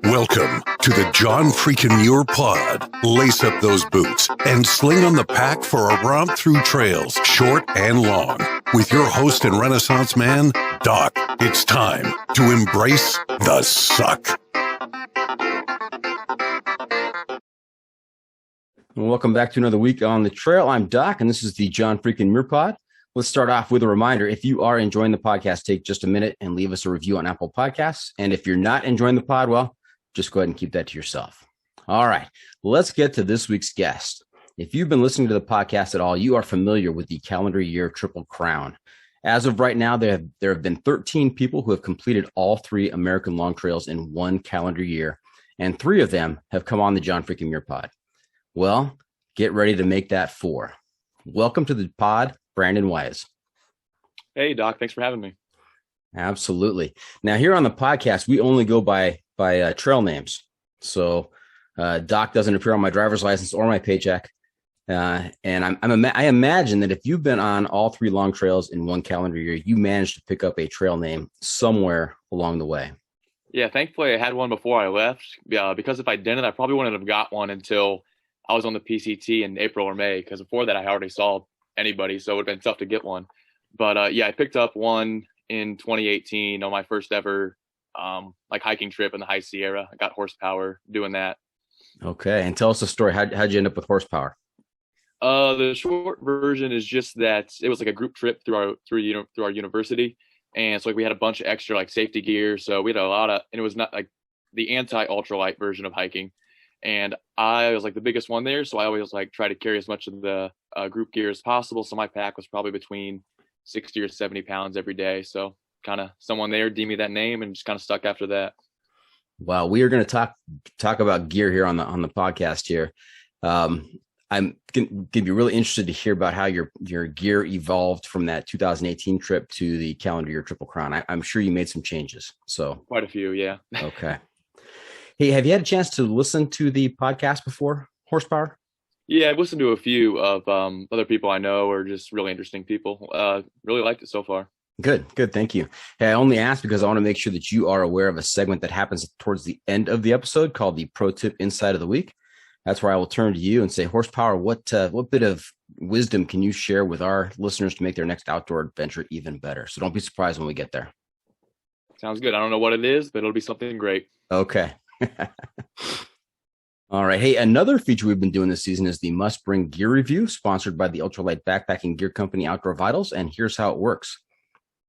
Welcome to the John Freakin' Muir Pod. Lace up those boots and sling on the pack for a romp through trails, short and long. With your host and Renaissance man, Doc. It's time to embrace the suck. Welcome back to another week on the trail. I'm Doc, and this is the John Freakin' Muir Pod. Let's start off with a reminder. If you are enjoying the podcast, take just a minute and leave us a review on Apple Podcasts. And if you're not enjoying the pod, well, just go ahead and keep that to yourself. All right, let's get to this week's guest. If you've been listening to the podcast at all, you are familiar with the calendar year Triple Crown. As of right now, there have been 13 people who have completed all three American long trails in one calendar year, and 3 of them have come on the John Freakin' Muir Pod. Well, get ready to make that 4. Welcome to the pod, Brandon Weis. Hey, Doc. Thanks for having me. Absolutely. Now, here on the podcast, we only go by trail names. So Doc doesn't appear on my driver's license or my paycheck. And I imagine that if you've been on all 3 long trails in one calendar year, you managed to pick up a trail name somewhere along the way. Yeah, thankfully I had one before I left. Because if I didn't, I probably wouldn't have got one until I was on the PCT in April or May, because before that I hardly saw anybody, so it would have been tough to get one. But I picked up one in 2018 on my first ever hiking trip in the High Sierra. I got horsepower doing that. Okay, and tell us the story. How'd you end up with horsepower? The short version is just that it was like a group trip through our university, and so we had a bunch of extra safety gear. So we had a lot of, and it was not like the anti-ultralight version of hiking. And I was the biggest one there, so I always try to carry as much of the group gear as possible. So my pack was probably between 60 or 70 pounds every day. So kind of someone there deemed me that name and just kind of stuck after that. Wow, we are going to talk about gear here on the podcast here. I'm going to be really interested to hear about how your gear evolved from that 2018 trip to the calendar year Triple Crown. I'm sure you made some changes. So quite a few, yeah. Okay. Hey, have you had a chance to listen to the podcast before, Horsepower? Yeah, I've listened to a few of other people I know or just really interesting people. Really liked it so far. Good. Thank you. Hey, I only asked because I want to make sure that you are aware of a segment that happens towards the end of the episode called the Pro Tip Insight of the Week. That's where I will turn to you and say, Horsepower, what bit of wisdom can you share with our listeners to make their next outdoor adventure even better? So don't be surprised when we get there. Sounds good. I don't know what it is, but it'll be something great. Okay. All right. Hey, another feature we've been doing this season is the Must Bring Gear Review, sponsored by the ultralight backpacking gear company Outdoor Vitals. And here's how it works.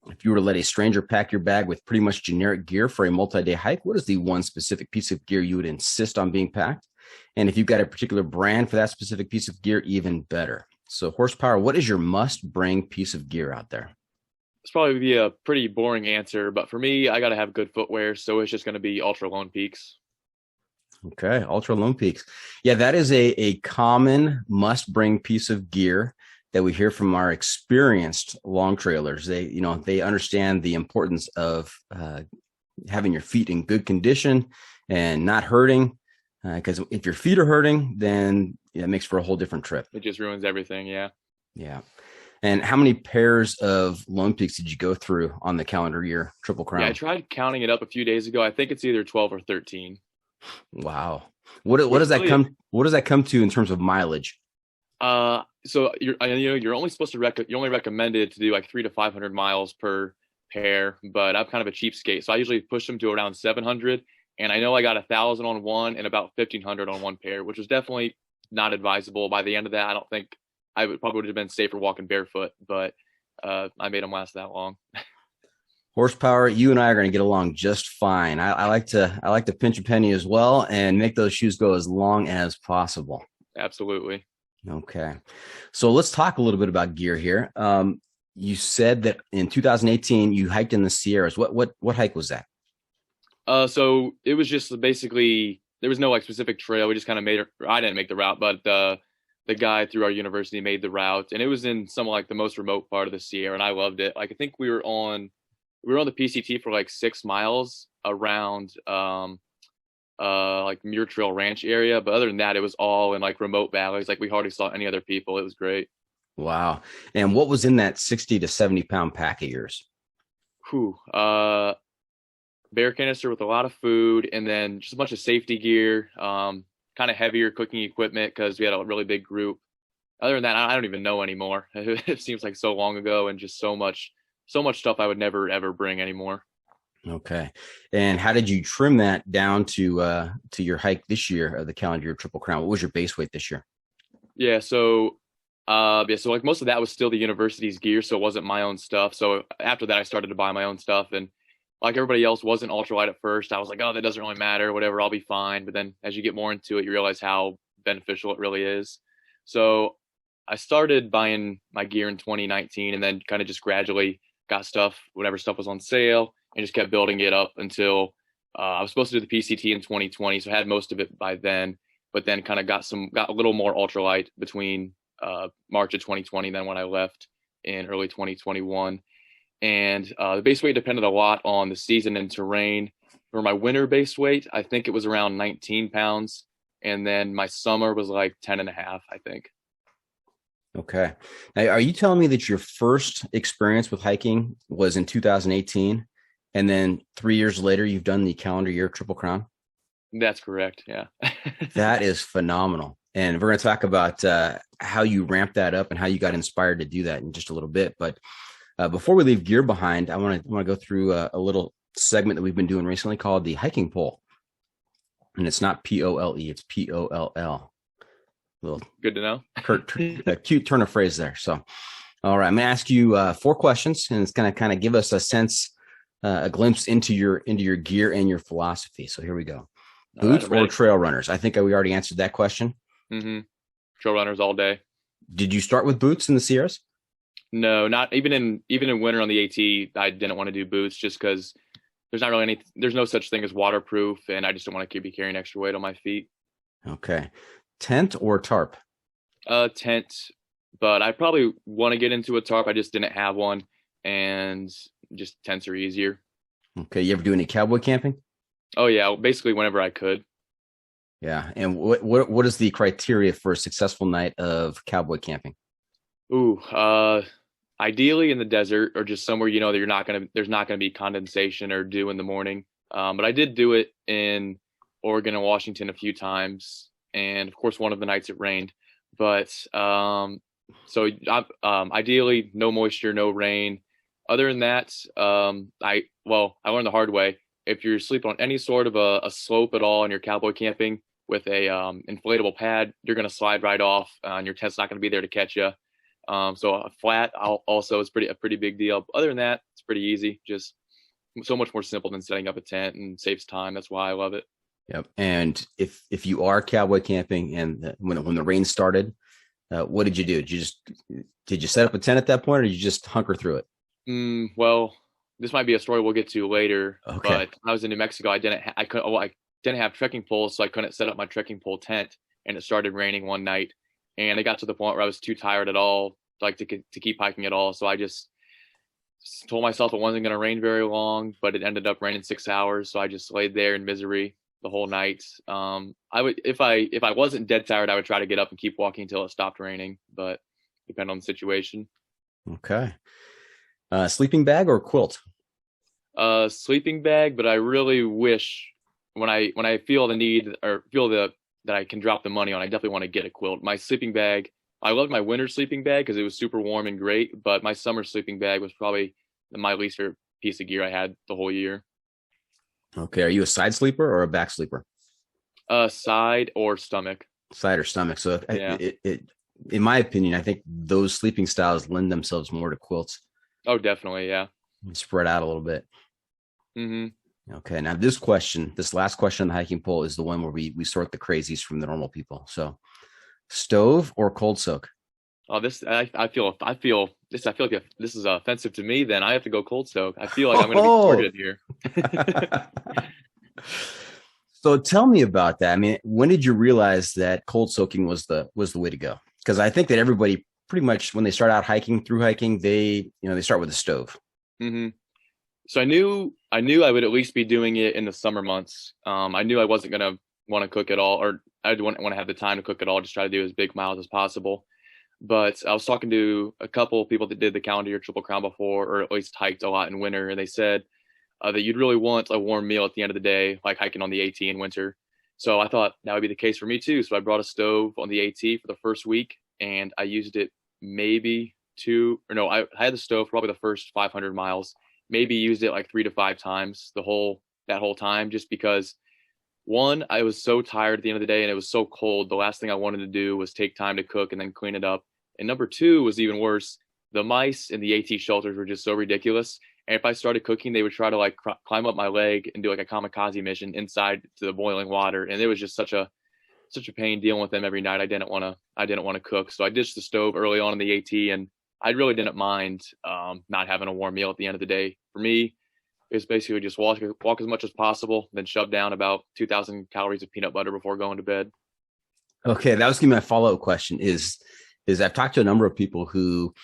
If you were to let a stranger pack your bag with pretty much generic gear for a multi-day hike, what is the one specific piece of gear you would insist on being packed? And if you've got a particular brand for that specific piece of gear, even better. So Horsepower, what is your must-bring piece of gear out there? It's probably be a pretty boring answer, but for me, I got to have good footwear. So it's just going to be Ultra Lone Peaks. Okay, Ultra Lone Peaks. Yeah, that is a common must-bring piece of gear that we hear from our experienced long trailers. They understand the importance of having your feet in good condition and not hurting. Because if your feet are hurting, then it makes for a whole different trip. It just ruins everything. Yeah. Yeah. And how many pairs of Lone Peaks did you go through on the calendar year Triple Crown? Yeah, I tried counting it up a few days ago. I think it's either 12 or 13. Wow. What does that come to in terms of mileage? So you're only supposed to you're only recommended to do 300 to 500 miles per pair, but I'm kind of a cheapskate, so I usually push them to around 700. And I know I got 1,000 on one and about 1,500 on one pair, which was definitely not advisable. By the end of that, I don't think I would have been safer walking barefoot, but I made them last that long. Horsepower, you and I are going to get along just fine. I like to pinch a penny as well and make those shoes go as long as possible. Absolutely. Okay. So let's talk a little bit about gear here. You said that in 2018 you hiked in the Sierras. What hike was that? So it was just basically, there was no specific trail. We just kind of I didn't make the route, but the guy through our university made the route, and it was in some the most remote part of the Sierra, and I loved it. I think we were on the PCT for 6 miles around Muir Trail Ranch area, but other than that, it was all in remote valleys. We hardly saw any other people. It was great. Wow. And what was in that 60 to 70 pound pack of yours? Whew. Bear canister with a lot of food, and then just a bunch of safety gear, kind of heavier cooking equipment because we had a really big group. Other than that, I don't even know anymore. It seems like so long ago, and just so much stuff I would never ever bring anymore. Okay. And how did you trim that down to your hike this year of the calendar year Triple Crown? What was your base weight this year? Yeah, so like most of that was still the university's gear, so it wasn't my own stuff. So after that, I started to buy my own stuff, and like everybody else, wasn't ultralight at first. I was like, oh, that doesn't really matter, whatever, I'll be fine. But then as you get more into it, you realize how beneficial it really is. So I started buying my gear in 2019, and then kind of just gradually got stuff, whatever stuff was on sale, and just kept building it up until I was supposed to do the PCT in 2020, so I had most of it by then. But then kind of got a little more ultralight between March of 2020 than when I left in early 2021. And the base weight depended a lot on the season and terrain. For my winter base weight, I think it was around 19 pounds. And then my summer was like 10 and a half, I think. Okay. Now, are you telling me that your first experience with hiking was in 2018, and then 3 years later, you've done the calendar year Triple Crown? That's correct. Yeah. That is phenomenal. And we're going to talk about how you ramped that up and how you got inspired to do that in just a little bit. But before we leave gear behind, I want to go through a little segment that we've been doing recently called the hiking poll. And it's not POLE, it's POLL. Little good to know. A cute turn of phrase there. So, all right, I'm going to ask you 4 questions, and it's going to kind of give us a sense, a glimpse into your gear and your philosophy. So here we go. Boots or trail runners? I think we already answered that question. Mm-hmm. Trail runners all day. Did you start with boots in the Sierras? No, not even in winter on the AT. I didn't want to do boots just because there's no such thing as waterproof, and I just don't want to be carrying extra weight on my feet. Okay. Tent or tarp? Tent, but I probably want to get into a tarp. I just didn't have one, and just tents are easier. Okay. You ever do any cowboy camping? Oh yeah, basically whenever I could. Yeah. And what is the criteria for a successful night of cowboy camping? Ooh, ideally in the desert or just somewhere that there's not gonna be condensation or dew in the morning. But I did do it in Oregon and Washington a few times, and of course one of the nights it rained. But ideally no moisture, no rain. Other than that, I learned the hard way. If you're sleeping on any sort of a slope at all and you're cowboy camping with a inflatable pad, you're going to slide right off, and your tent's not going to be there to catch you. So a flat also is a pretty big deal. Other than that, it's pretty easy. Just so much more simple than setting up a tent, and saves time. That's why I love it. Yep. And if you are cowboy camping and when the rain started, what did you do? Did you set up a tent at that point, or did you just hunker through it? Well, this might be a story we'll get to later. Okay. But when I was in New Mexico, I didn't have trekking poles, so I couldn't set up my trekking pole tent, and it started raining one night, and it got to the point where I was too tired at all, like to keep hiking at all. So I just told myself it wasn't going to rain very long, but it ended up raining 6 hours. So I just laid there in misery the whole night. I would, if I wasn't dead tired, I would try to get up and keep walking until it stopped raining, but depend on the situation. Okay. Sleeping bag or quilt? Sleeping bag, but I really wish when I feel the need or that I can drop the money on, I definitely want to get a quilt. My sleeping bag, I loved my winter sleeping bag because it was super warm and great, but my summer sleeping bag was probably my least favorite piece of gear I had the whole year. Okay. Are you a side sleeper or a back sleeper? Side or stomach. Side or stomach. So yeah. In my opinion, I think those sleeping styles lend themselves more to quilts. Oh, definitely. Yeah. Spread out a little bit. Mm-hmm. Okay. Now this last question on the hiking poll is the one where we sort the crazies from the normal people. So stove or cold soak? Oh, I feel like if this is offensive to me, then I have to go cold soak. I feel like I'm going to be targeted here. So tell me about that. I mean, when did you realize that cold soaking was the way to go? Because I think that everybody pretty much when they start out through hiking, they start with a stove. Mm-hmm. So I knew I would at least be doing it in the summer months. I knew I wasn't going to want to cook at all, or I wouldn't want to have the time to cook at all. Just try to do as big miles as possible. But I was talking to a couple of people that did the calendar year Triple Crown before, or at least hiked a lot in winter, and they said that you'd really want a warm meal at the end of the day, like hiking on the AT in winter. So I thought that would be the case for me too. So I brought a stove on the AT for the first week, and I used it I had the stove for probably the first 500 miles, maybe used it like 3 to 5 times that whole time, just because one, I was so tired at the end of the day and it was so cold. The last thing I wanted to do was take time to cook and then clean it up. And number two was even worse. The mice in the AT shelters were just so ridiculous. And if I started cooking, they would try to like climb up my leg and do like a kamikaze mission inside to the boiling water. And it was just such a pain dealing with them every night. I didn't want to cook. So I ditched the stove early on in the AT, and I really didn't mind not having a warm meal at the end of the day. For me, it's basically just walk as much as possible, then shove down about 2,000 calories of peanut butter before going to bed. Okay, that was gonna be my follow-up question. Is I've talked to a number of people who,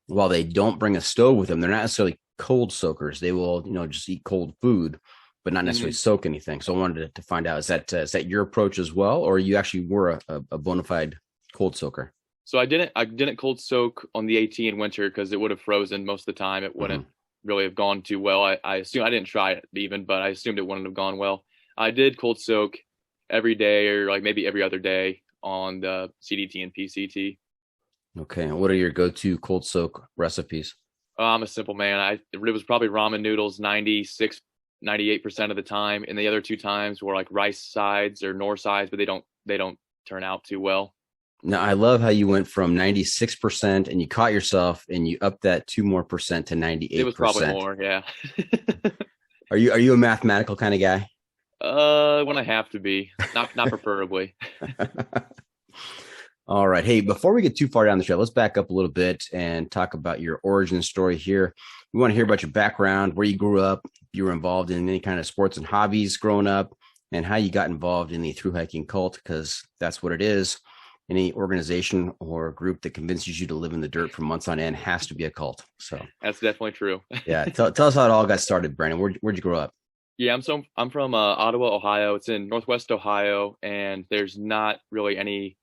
while they don't bring a stove with them, they're not necessarily cold soakers. They will, just eat cold food, but not necessarily soak anything. So I wanted to find out, is that your approach as well, or you actually were a bona fide cold soaker? So I didn't cold soak on the AT in winter because it would have frozen most of the time. It wouldn't really have gone too well. I assume, I didn't try it even, but I assumed it wouldn't have gone well. I did cold soak every day, or like maybe every other day on the CDT and PCT. Okay. And what are your go-to cold soak recipes? I'm a simple man. It was probably ramen noodles 96, 98% of the time. And the other 2 times were like rice sides or nor sides, but they don't turn out too well. Now, I love how you went from 96% and you caught yourself and you upped that 2% more to 98%. It was probably more, yeah. Are you a mathematical kind of guy? When I have to be, not preferably. All right. Hey, before we get too far down the trail, let's back up a little bit and talk about your origin story here. We want to hear about your background, where you grew up, if you were involved in any kind of sports and hobbies growing up, and how you got involved in the thru hiking cult, because that's what it is. Any organization or group that convinces you to live in the dirt for months on end has to be a cult. So that's definitely true. Yeah. Tell us how it all got started, Brandon. Where'd you grow up? Yeah, I'm from Ottawa, Ohio. It's in Northwest Ohio, and there's not really any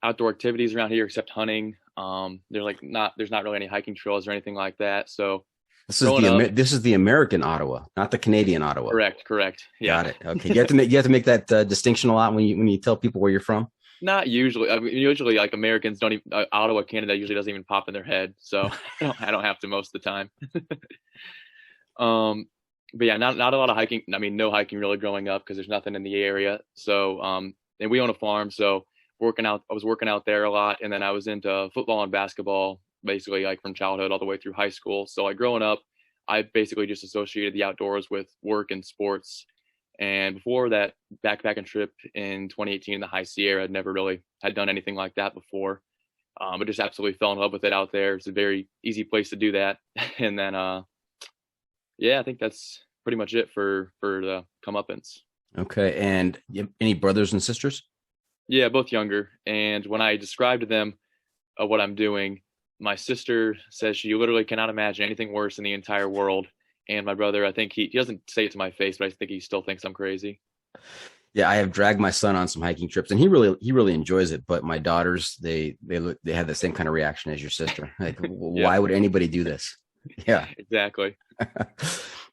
outdoor activities around here except hunting. There's not really any hiking trails or anything like that. So this is the American Ottawa, not the Canadian Ottawa. Correct. Yeah. Got it. Okay. You have to make that distinction a lot when you tell people where you're from. Not usually. I mean, usually, like Americans don't even Ottawa, Canada usually doesn't even pop in their head. So I don't have to most of the time. But yeah, not a lot of hiking. I mean, no hiking really growing up because there's nothing in the area. So and we own a farm, so I was working out there a lot, and then I was into football and basketball basically like from childhood all the way through high school. So like growing up, I basically just associated the outdoors with work and sports. And before that backpacking trip in 2018 in the High Sierra, I'd never really had done anything like that before. But just absolutely fell in love with it out there. It's a very easy place to do that. And then, I think that's pretty much it for the comeuppance. Okay. And you have any brothers and sisters? Yeah, both younger. And when I described to them what I'm doing, my sister says she literally cannot imagine anything worse in the entire world. And my brother, I think he doesn't say it to my face, but I think he still thinks I'm crazy. Yeah, I have dragged my son on some hiking trips, and he really enjoys it. But my daughters, they have the same kind of reaction as your sister. Like, why would anybody do this? Yeah, exactly.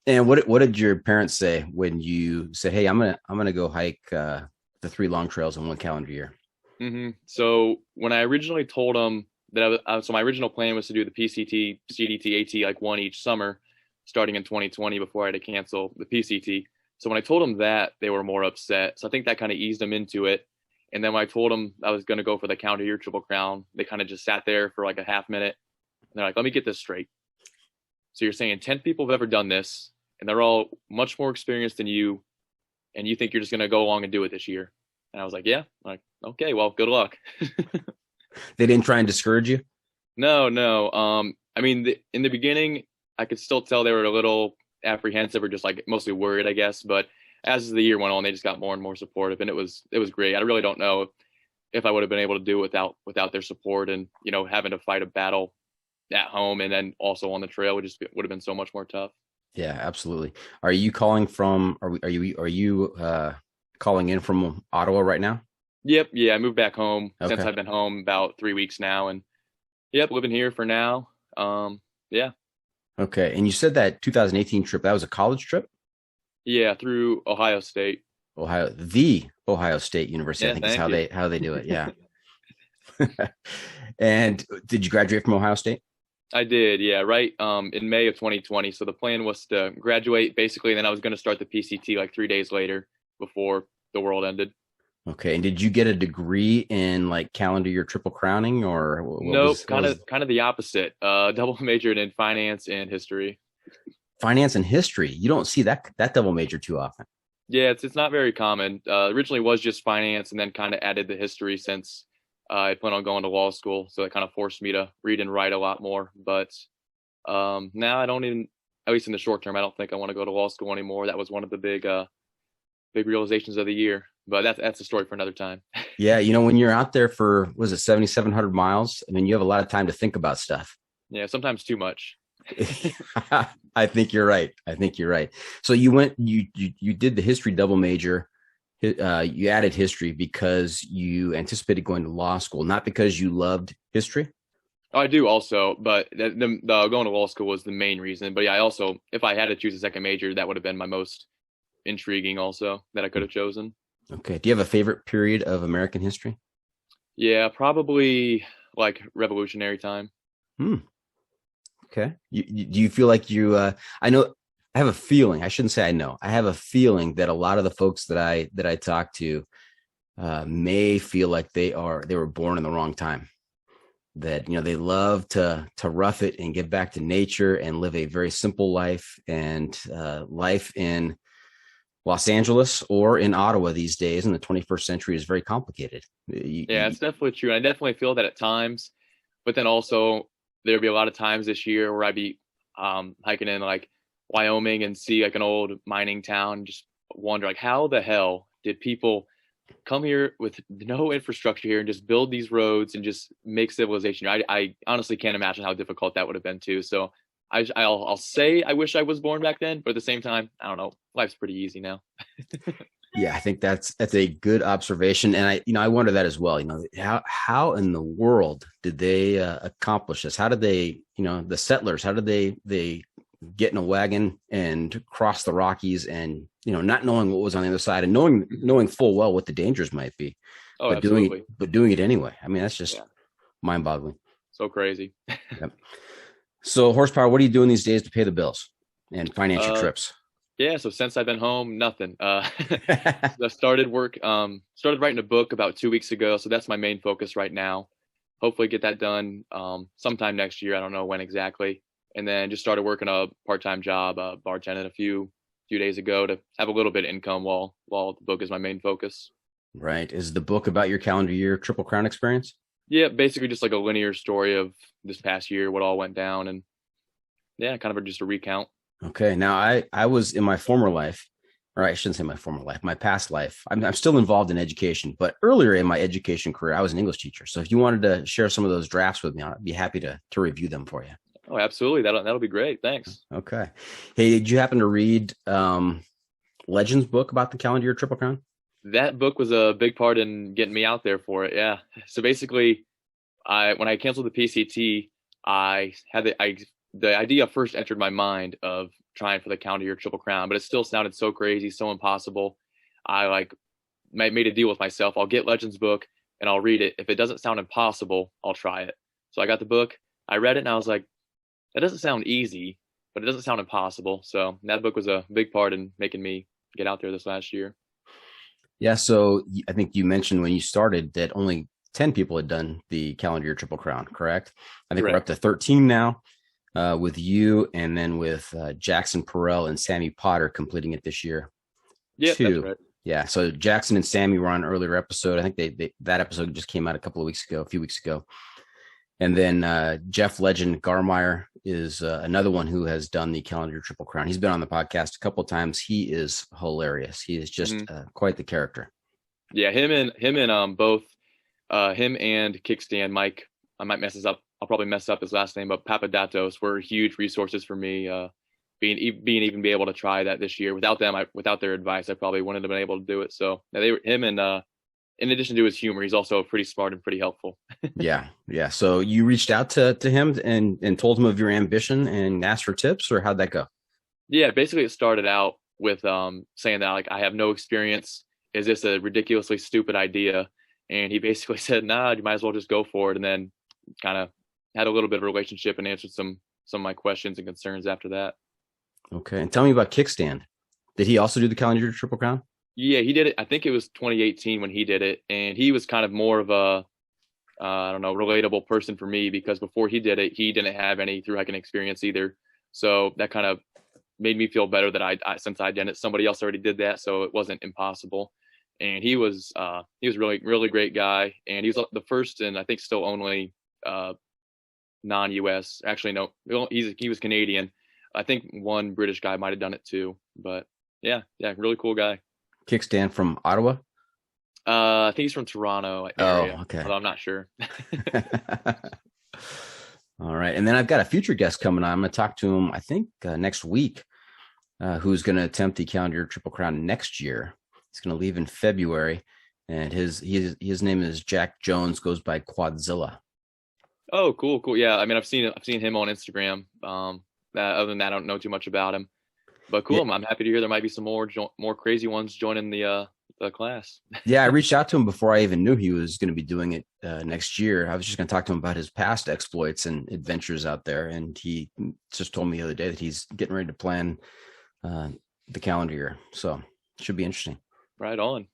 And what did your parents say when you say, "Hey, I'm gonna go hike the 3 long trails in 1 calendar year"? Mm-hmm. So when I originally told them that so my original plan was to do the PCT, CDT, AT like one each summer, starting in 2020 before I had to cancel the PCT. So when I told them that, they were more upset. So I think that kind of eased them into it. And then when I told them I was going to go for the calendar year Triple Crown, they kind of just sat there for like a half minute. And they're like, let me get this straight. So you're saying 10 people have ever done this, and they're all much more experienced than you, and you think you're just going to go along and do it this year? And I was like, yeah. I'm like, okay, well, good luck. They didn't try and discourage you? No. I mean, in the beginning, I could still tell they were a little apprehensive or just like mostly worried, I guess. But as the year went on, they just got more and more supportive, and it was great. I really don't know if I would have been able to do it without their support, and having to fight a battle at home and then also on the trail would have been so much more tough. Yeah, absolutely. Are you calling from? Are you calling in from Ottawa right now? Yep. Yeah, I moved back home since I've been home about 3 weeks now, and Yep, living here for now. Yeah, Okay. And you said that 2018 trip, that was a college trip? yeah, through Ohio State. The Ohio State University, I Yeah, think is thank you. how they do it. Yeah. And did you graduate from Ohio State? I did, yeah, right. In May of 2020. So the plan was to graduate basically, and then I was going to start the PCT like 3 days later before the world ended. Okay. And did you get a degree in like calendar year triple crowning, or Nope, what was kind of the opposite. Double majored in finance and history. finance and history? You don't see that double major too often. Yeah, it's not very common. Originally was just finance, and then kind of added the history since I plan on going to law school. So it kind of forced me to read and write a lot more. But now I don't even, at least in the short term, I don't think I want to go to law school anymore. That was one of the big realizations of the year. But that's a story for another time. Yeah. When you're out there for, was it 7,700 miles? I mean, you have a lot of time to think about stuff. Yeah, sometimes too much. I think you're right. So you did the history double major. You added history because you anticipated going to law school, not because you loved history. Oh, I do also, but the going to law school was the main reason. But yeah, I also, if I had to choose a second major, that would have been my most intriguing also that I could have chosen. Okay. Do you have a favorite period of American history? Yeah, probably like Revolutionary time. Hmm. Okay. Do you feel like I know, I have a feeling, I shouldn't say I know, I have a feeling that a lot of the folks that I talk to may feel like they were born in the wrong time. That, they love to rough it and get back to nature and live a very simple life, and life in Los Angeles or in Ottawa these days in the 21st century is very complicated. Yeah, it's definitely true. I definitely feel that at times, but then also there'd be a lot of times this year where I'd be hiking in like Wyoming and see like an old mining town, and just wonder like how the hell did people come here with no infrastructure here and just build these roads and just make civilization. I honestly can't imagine how difficult that would have been too. So I'll say I wish I was born back then, but at the same time, I don't know. Life's pretty easy now. Yeah, I think that's a good observation, and I wonder that as well. How in the world did they accomplish this? How did they, the settlers? How did they get in a wagon and cross the Rockies, and not knowing what was on the other side, and knowing full well what the dangers might be, Oh, but absolutely. doing it anyway. I mean, that's just mind-boggling. So crazy. Yep. So, Horsepower, what are you doing these days to pay the bills and finance your trips? Yeah, so since I've been home, nothing. I started writing a book about 2 weeks ago, so that's my main focus right now. Hopefully get that done sometime next year. I don't know when exactly. And then just started working a part-time job, bartending a few days ago to have a little bit of income while the book is my main focus. Right. Is the book about your calendar year Triple Crown experience? Yeah, basically just like a linear story of this past year, what all went down, and yeah, kind of just a recount. Okay. Now I was in my former life, or I shouldn't say my former life, my past life. I'm still involved in education, but earlier in my education career, I was an English teacher. So if you wanted to share some of those drafts with me, I'd be happy to review them for you. Oh, absolutely. That'll be great. Thanks. Okay. Hey, did you happen to read Legend's book about the calendar year Triple Crown? That book was a big part in getting me out there for it. Yeah. So basically, when I canceled the PCT, I had the idea first entered my mind of trying for the calendar year Triple Crown, but it still sounded so crazy, so impossible. I made a deal with myself. I'll get Legend's book and I'll read it. If it doesn't sound impossible, I'll try it. So I got the book, I read it, and I was like, that doesn't sound easy, but it doesn't sound impossible. So that book was a big part in making me get out there this last year. Yeah. So I think you mentioned when you started that only 10 people had done the calendar year Triple Crown, correct? I think Correct. We're up to 13 now with you, and then with Jackson Perrell and Sammy Potter completing it this year. Yeah, that's right. Yeah. So Jackson and Sammy were on an earlier episode. I think that episode just came out a few weeks ago. And then Jeff Legend Garmeyer is another one who has done the calendar Triple Crown. He's been on the podcast a couple of times. He is hilarious. He is just quite the character. Yeah, him and both him and Kickstand Mike. I might mess this up. I'll probably mess up his last name, but Papadatos were huge resources for me. Being able to try that this year. Without them, without their advice, I probably wouldn't have been able to do it. So him and in addition to his humor, he's also pretty smart and pretty helpful. Yeah. Yeah. So you reached out to him and told him of your ambition and asked for tips, or how'd that go? Yeah, basically it started out with saying that like I have no experience. Is this a ridiculously stupid idea? And he basically said, nah, you might as well just go for it. And then kind of had a little bit of a relationship and answered some of my questions and concerns after that. Okay. And tell me about Kickstand. Did he also do the Calendar Triple Crown? Yeah, he did it. I think it was 2018 when he did it. And he was kind of more of a, I don't know, relatable person for me, because before he did it, he didn't have any thru hiking experience either. So that kind of made me feel better that I since I did it, somebody else already did that. So it wasn't impossible. And he was really, really great guy. And he was the first and I think still only non-US. Actually, no, he was Canadian. I think one British guy might have done it too. But yeah, really cool guy. Kickstand from Ottawa? I think he's from Toronto area. Oh, okay. Although I'm not sure. All right. And then I've got a future guest coming on. I'm going to talk to him, I think, next week, who's going to attempt the Calendar Triple Crown next year. He's going to leave in February, and his name is Jack Jones, goes by Quadzilla. Oh, cool. Yeah, I mean, I've seen him on Instagram. Other than that, I don't know too much about him. But cool. Yeah. I'm happy to hear there might be some more crazy ones joining the class. Yeah, I reached out to him before I even knew he was going to be doing it next year. I was just going to talk to him about his past exploits and adventures out there, and he just told me the other day that he's getting ready to plan the calendar year. So should be interesting. Right on.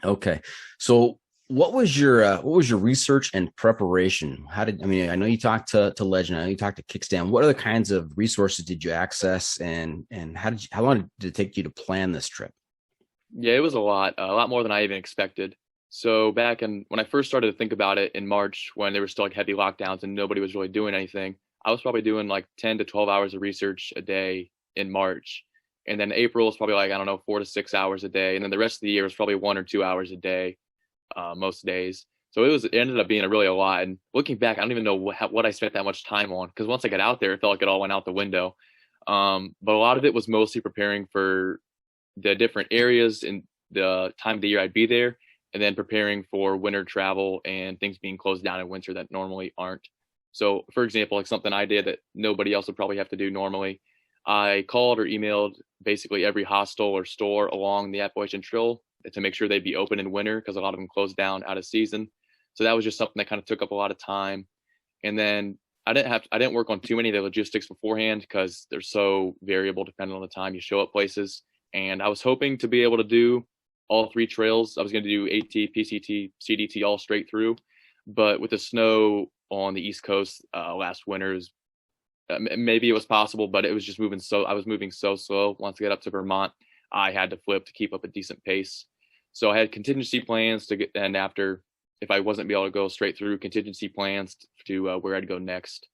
Okay, so what was your research and preparation? I know you talked to Legend, I know you talked to Kickstand. What other kinds of resources did you access, and how long did it take you to plan this trip? Yeah, it was a lot more than I even expected. So when I first started to think about it in March, when there were still like heavy lockdowns and nobody was really doing anything, I was probably doing like 10 to 12 hours of research a day in March. And then April was probably like, I don't know, 4 to 6 hours a day. And then the rest of the year was probably 1 or 2 hours a day, most days. So it ended up being a lot. And looking back, I don't even know what I spent that much time on, because once I got out there, it felt like it all went out the window. But a lot of it was mostly preparing for the different areas and the time of the year I'd be there, and then preparing for winter travel and things being closed down in winter that normally aren't. So for example, like something I did that nobody else would probably have to do normally, I called or emailed basically every hostel or store along the Appalachian Trail to make sure they'd be open in winter, because a lot of them closed down out of season. So that was just something that kind of took up a lot of time. And then I didn't work on too many of the logistics beforehand, because they're so variable depending on the time you show up places. And I was hoping to be able to do all 3 trails. I was going to do AT, PCT, CDT all straight through. But with the snow on the East Coast last winter, maybe it was possible, but it was just I was moving so slow. Once I got up to Vermont, I had to flip to keep up a decent pace. So I had contingency plans to get, and after, if I wasn't able to go straight through, contingency plans to where I'd go next.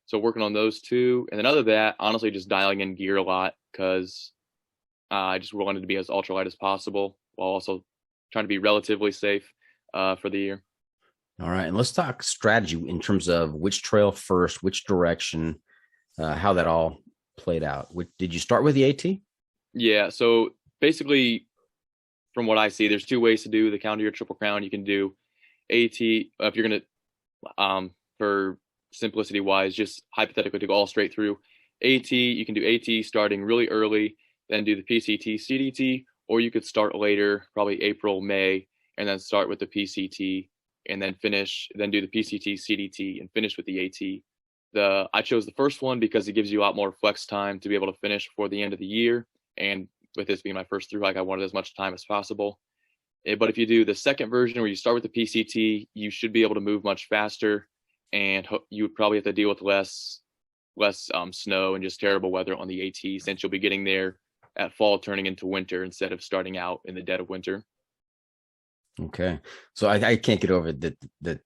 So working on those 2. And then other than that, honestly, just dialing in gear a lot, because I just wanted to be as ultralight as possible while also trying to be relatively safe for the year. All right. And let's talk strategy in terms of which trail first, which direction, how that all played out. Did you start with the AT? Yeah. So basically, from what I see, there's 2 ways to do the Calendar Year Triple Crown. You can do AT, if you're going to, for simplicity wise, just hypothetically to go all straight through. AT, you can do AT starting really early, then do the PCT, CDT, or you could start later, probably April, May, and then start with the PCT, and then do the PCT, CDT, and finish with the AT. I chose the first one because it gives you a lot more flex time to be able to finish before the end of the year. And with this being my first thru hike, I wanted as much time as possible. But if you do the second version where you start with the PCT, you should be able to move much faster, and you would probably have to deal with less snow and just terrible weather on the AT, since you'll be getting there at fall turning into winter instead of starting out in the dead of winter. Okay. So I can't get over that the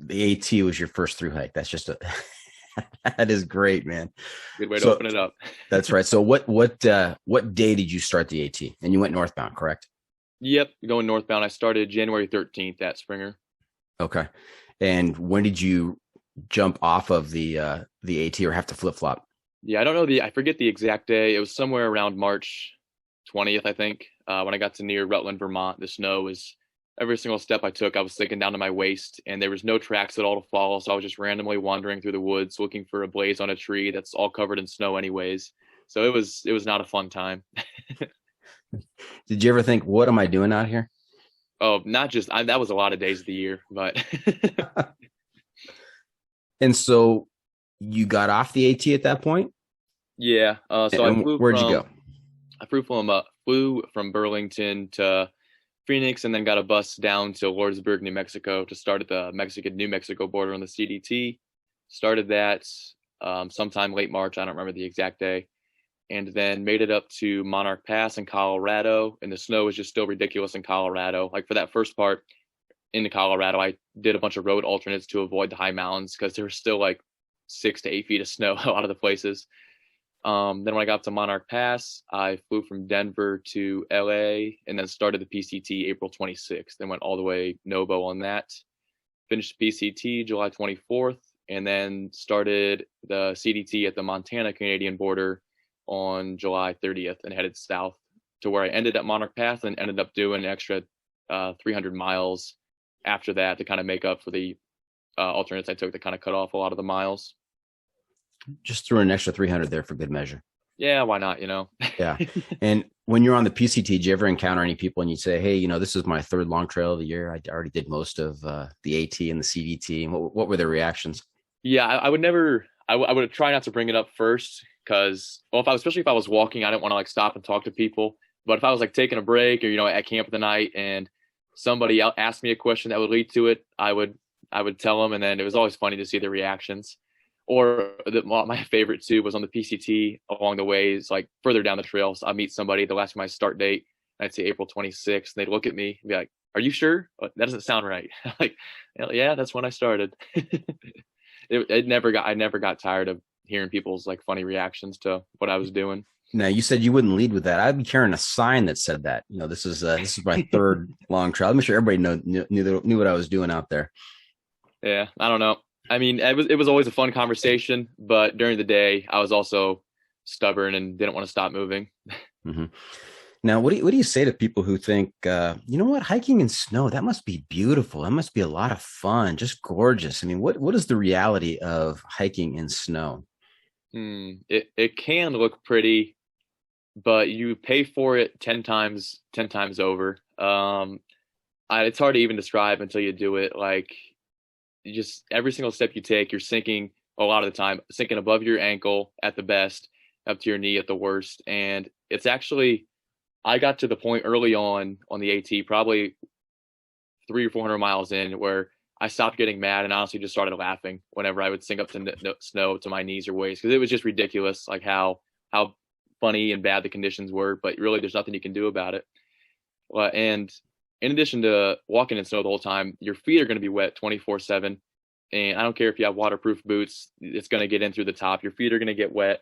AT was your first thru hike. That's just that is great, man. Good way to open it up. That's right. So what day did you start the AT? And you went northbound, correct? Yep. Going northbound. I started January 13th at Springer. Okay. And when did you jump off of the AT, or have to flip flop? Yeah, I don't know I forget the exact day. It was somewhere around March 20th, I think. When I got to near Rutland, Vermont, the snow was every single step I took, I was sinking down to my waist, and there was no tracks at all to follow. So I was just randomly wandering through the woods looking for a blaze on a tree that's all covered in snow anyways. So it was not a fun time. Did you ever think, what am I doing out here? Oh, not just that was a lot of days of the year, but And so you got off the AT at that point? yeah. So where'd you go? I flew from Burlington to Phoenix, and then got a bus down to Lordsburg, New Mexico, to start at the Mexican-New Mexico border on the CDT. Started that sometime late March. I don't remember the exact day. And then made it up to Monarch Pass in Colorado. And the snow was just still ridiculous in Colorado. Like for that first part into Colorado, I did a bunch of road alternates to avoid the high mountains because there was still like 6 to 8 feet of snow a lot of the places. Then when I got to Monarch Pass, I flew from Denver to LA and then started the PCT April 26th. Then went all the way Novo on that. Finished PCT July 24th, and then started the CDT at the Montana-Canadian border on July 30th and headed south to where I ended at Monarch Pass and ended up doing an extra 300 miles after that to kind of make up for the alternates I took to kind of cut off a lot of the miles. Just threw an extra 300 there for good measure. Yeah, why not, Yeah. And when you're on the PCT, did you ever encounter any people and you'd say, hey, this is my third long trail of the year. I already did most of the AT and the CDT. And what were their reactions? Yeah, I would never, I would try not to bring it up first because, well, especially if I was walking, I didn't want to like stop and talk to people. But if I was like taking a break or, at camp of the night and somebody asked me a question that would lead to it, I would tell them. And then it was always funny to see the reactions. Or my favorite too was on the PCT along the ways, like further down the trail. So I meet somebody, they'll ask me my start date. I'd say April 26th. And they'd look at me and be like, are you sure? That doesn't sound right. Like, yeah, that's when I started. I never got tired of hearing people's like funny reactions to what I was doing. Now, you said you wouldn't lead with that. I'd be carrying a sign that said that, this is my third long trail. I'm sure everybody knew what I was doing out there. Yeah, I don't know. I mean, it was always a fun conversation, but during the day, I was also stubborn and didn't want to stop moving. Mm-hmm. Now, what do you say to people who think, what, hiking in snow, that must be beautiful. That must be a lot of fun, just gorgeous. I mean, what is the reality of hiking in snow? It can look pretty, but you pay for it 10 times over. It's hard to even describe until you do it. Like, just every single step you take, you're sinking a lot of the time, sinking above your ankle at the best, up to your knee at the worst. And it's actually, I got to the point early on the AT, probably 300 or 400 miles in, where I stopped getting mad and honestly just started laughing whenever I would sink up to snow to my knees or waist, because it was just ridiculous, like how funny and bad the conditions were. But really, there's nothing you can do about it. And in addition to walking in snow the whole time, your feet are going to be wet 24/7. And I don't care if you have waterproof boots, it's going to get in through the top. Your feet are going to get wet.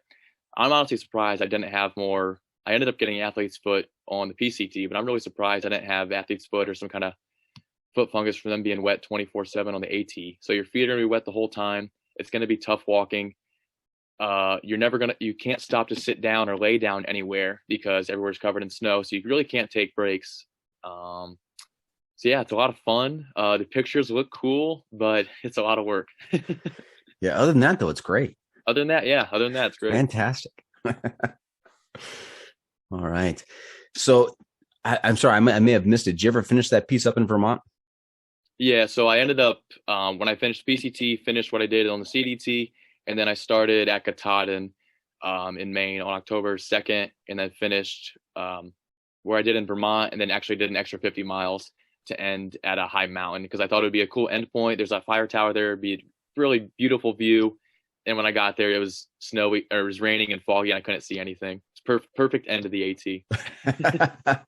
I'm honestly surprised I didn't have more. I ended up getting athlete's foot on the PCT, but I'm really surprised I didn't have athlete's foot or some kind of foot fungus from them being wet 24/7 on the AT. So your feet are going to be wet the whole time. It's going to be tough walking. You can't stop to sit down or lay down anywhere because everywhere's covered in snow. So you really can't take breaks. So yeah, it's a lot of fun. The pictures look cool, but it's a lot of work. Yeah. Other than that, though, it's great. Other than that, it's great. Fantastic. All right. So I'm sorry, I may have missed it. Did you ever finish that piece up in Vermont? Yeah. So I ended up, when I finished PCT, finished what I did on the CDT, and then I started at Katahdin in Maine on October 2nd, and then finished where I did in Vermont, and then actually did an extra 50 miles to end at a high mountain because I thought it would be a cool end point. There's a fire tower there. It'd be a really beautiful view. And when I got there, it was snowy, or it was raining and foggy, and I couldn't see anything. It's perfect end of the AT.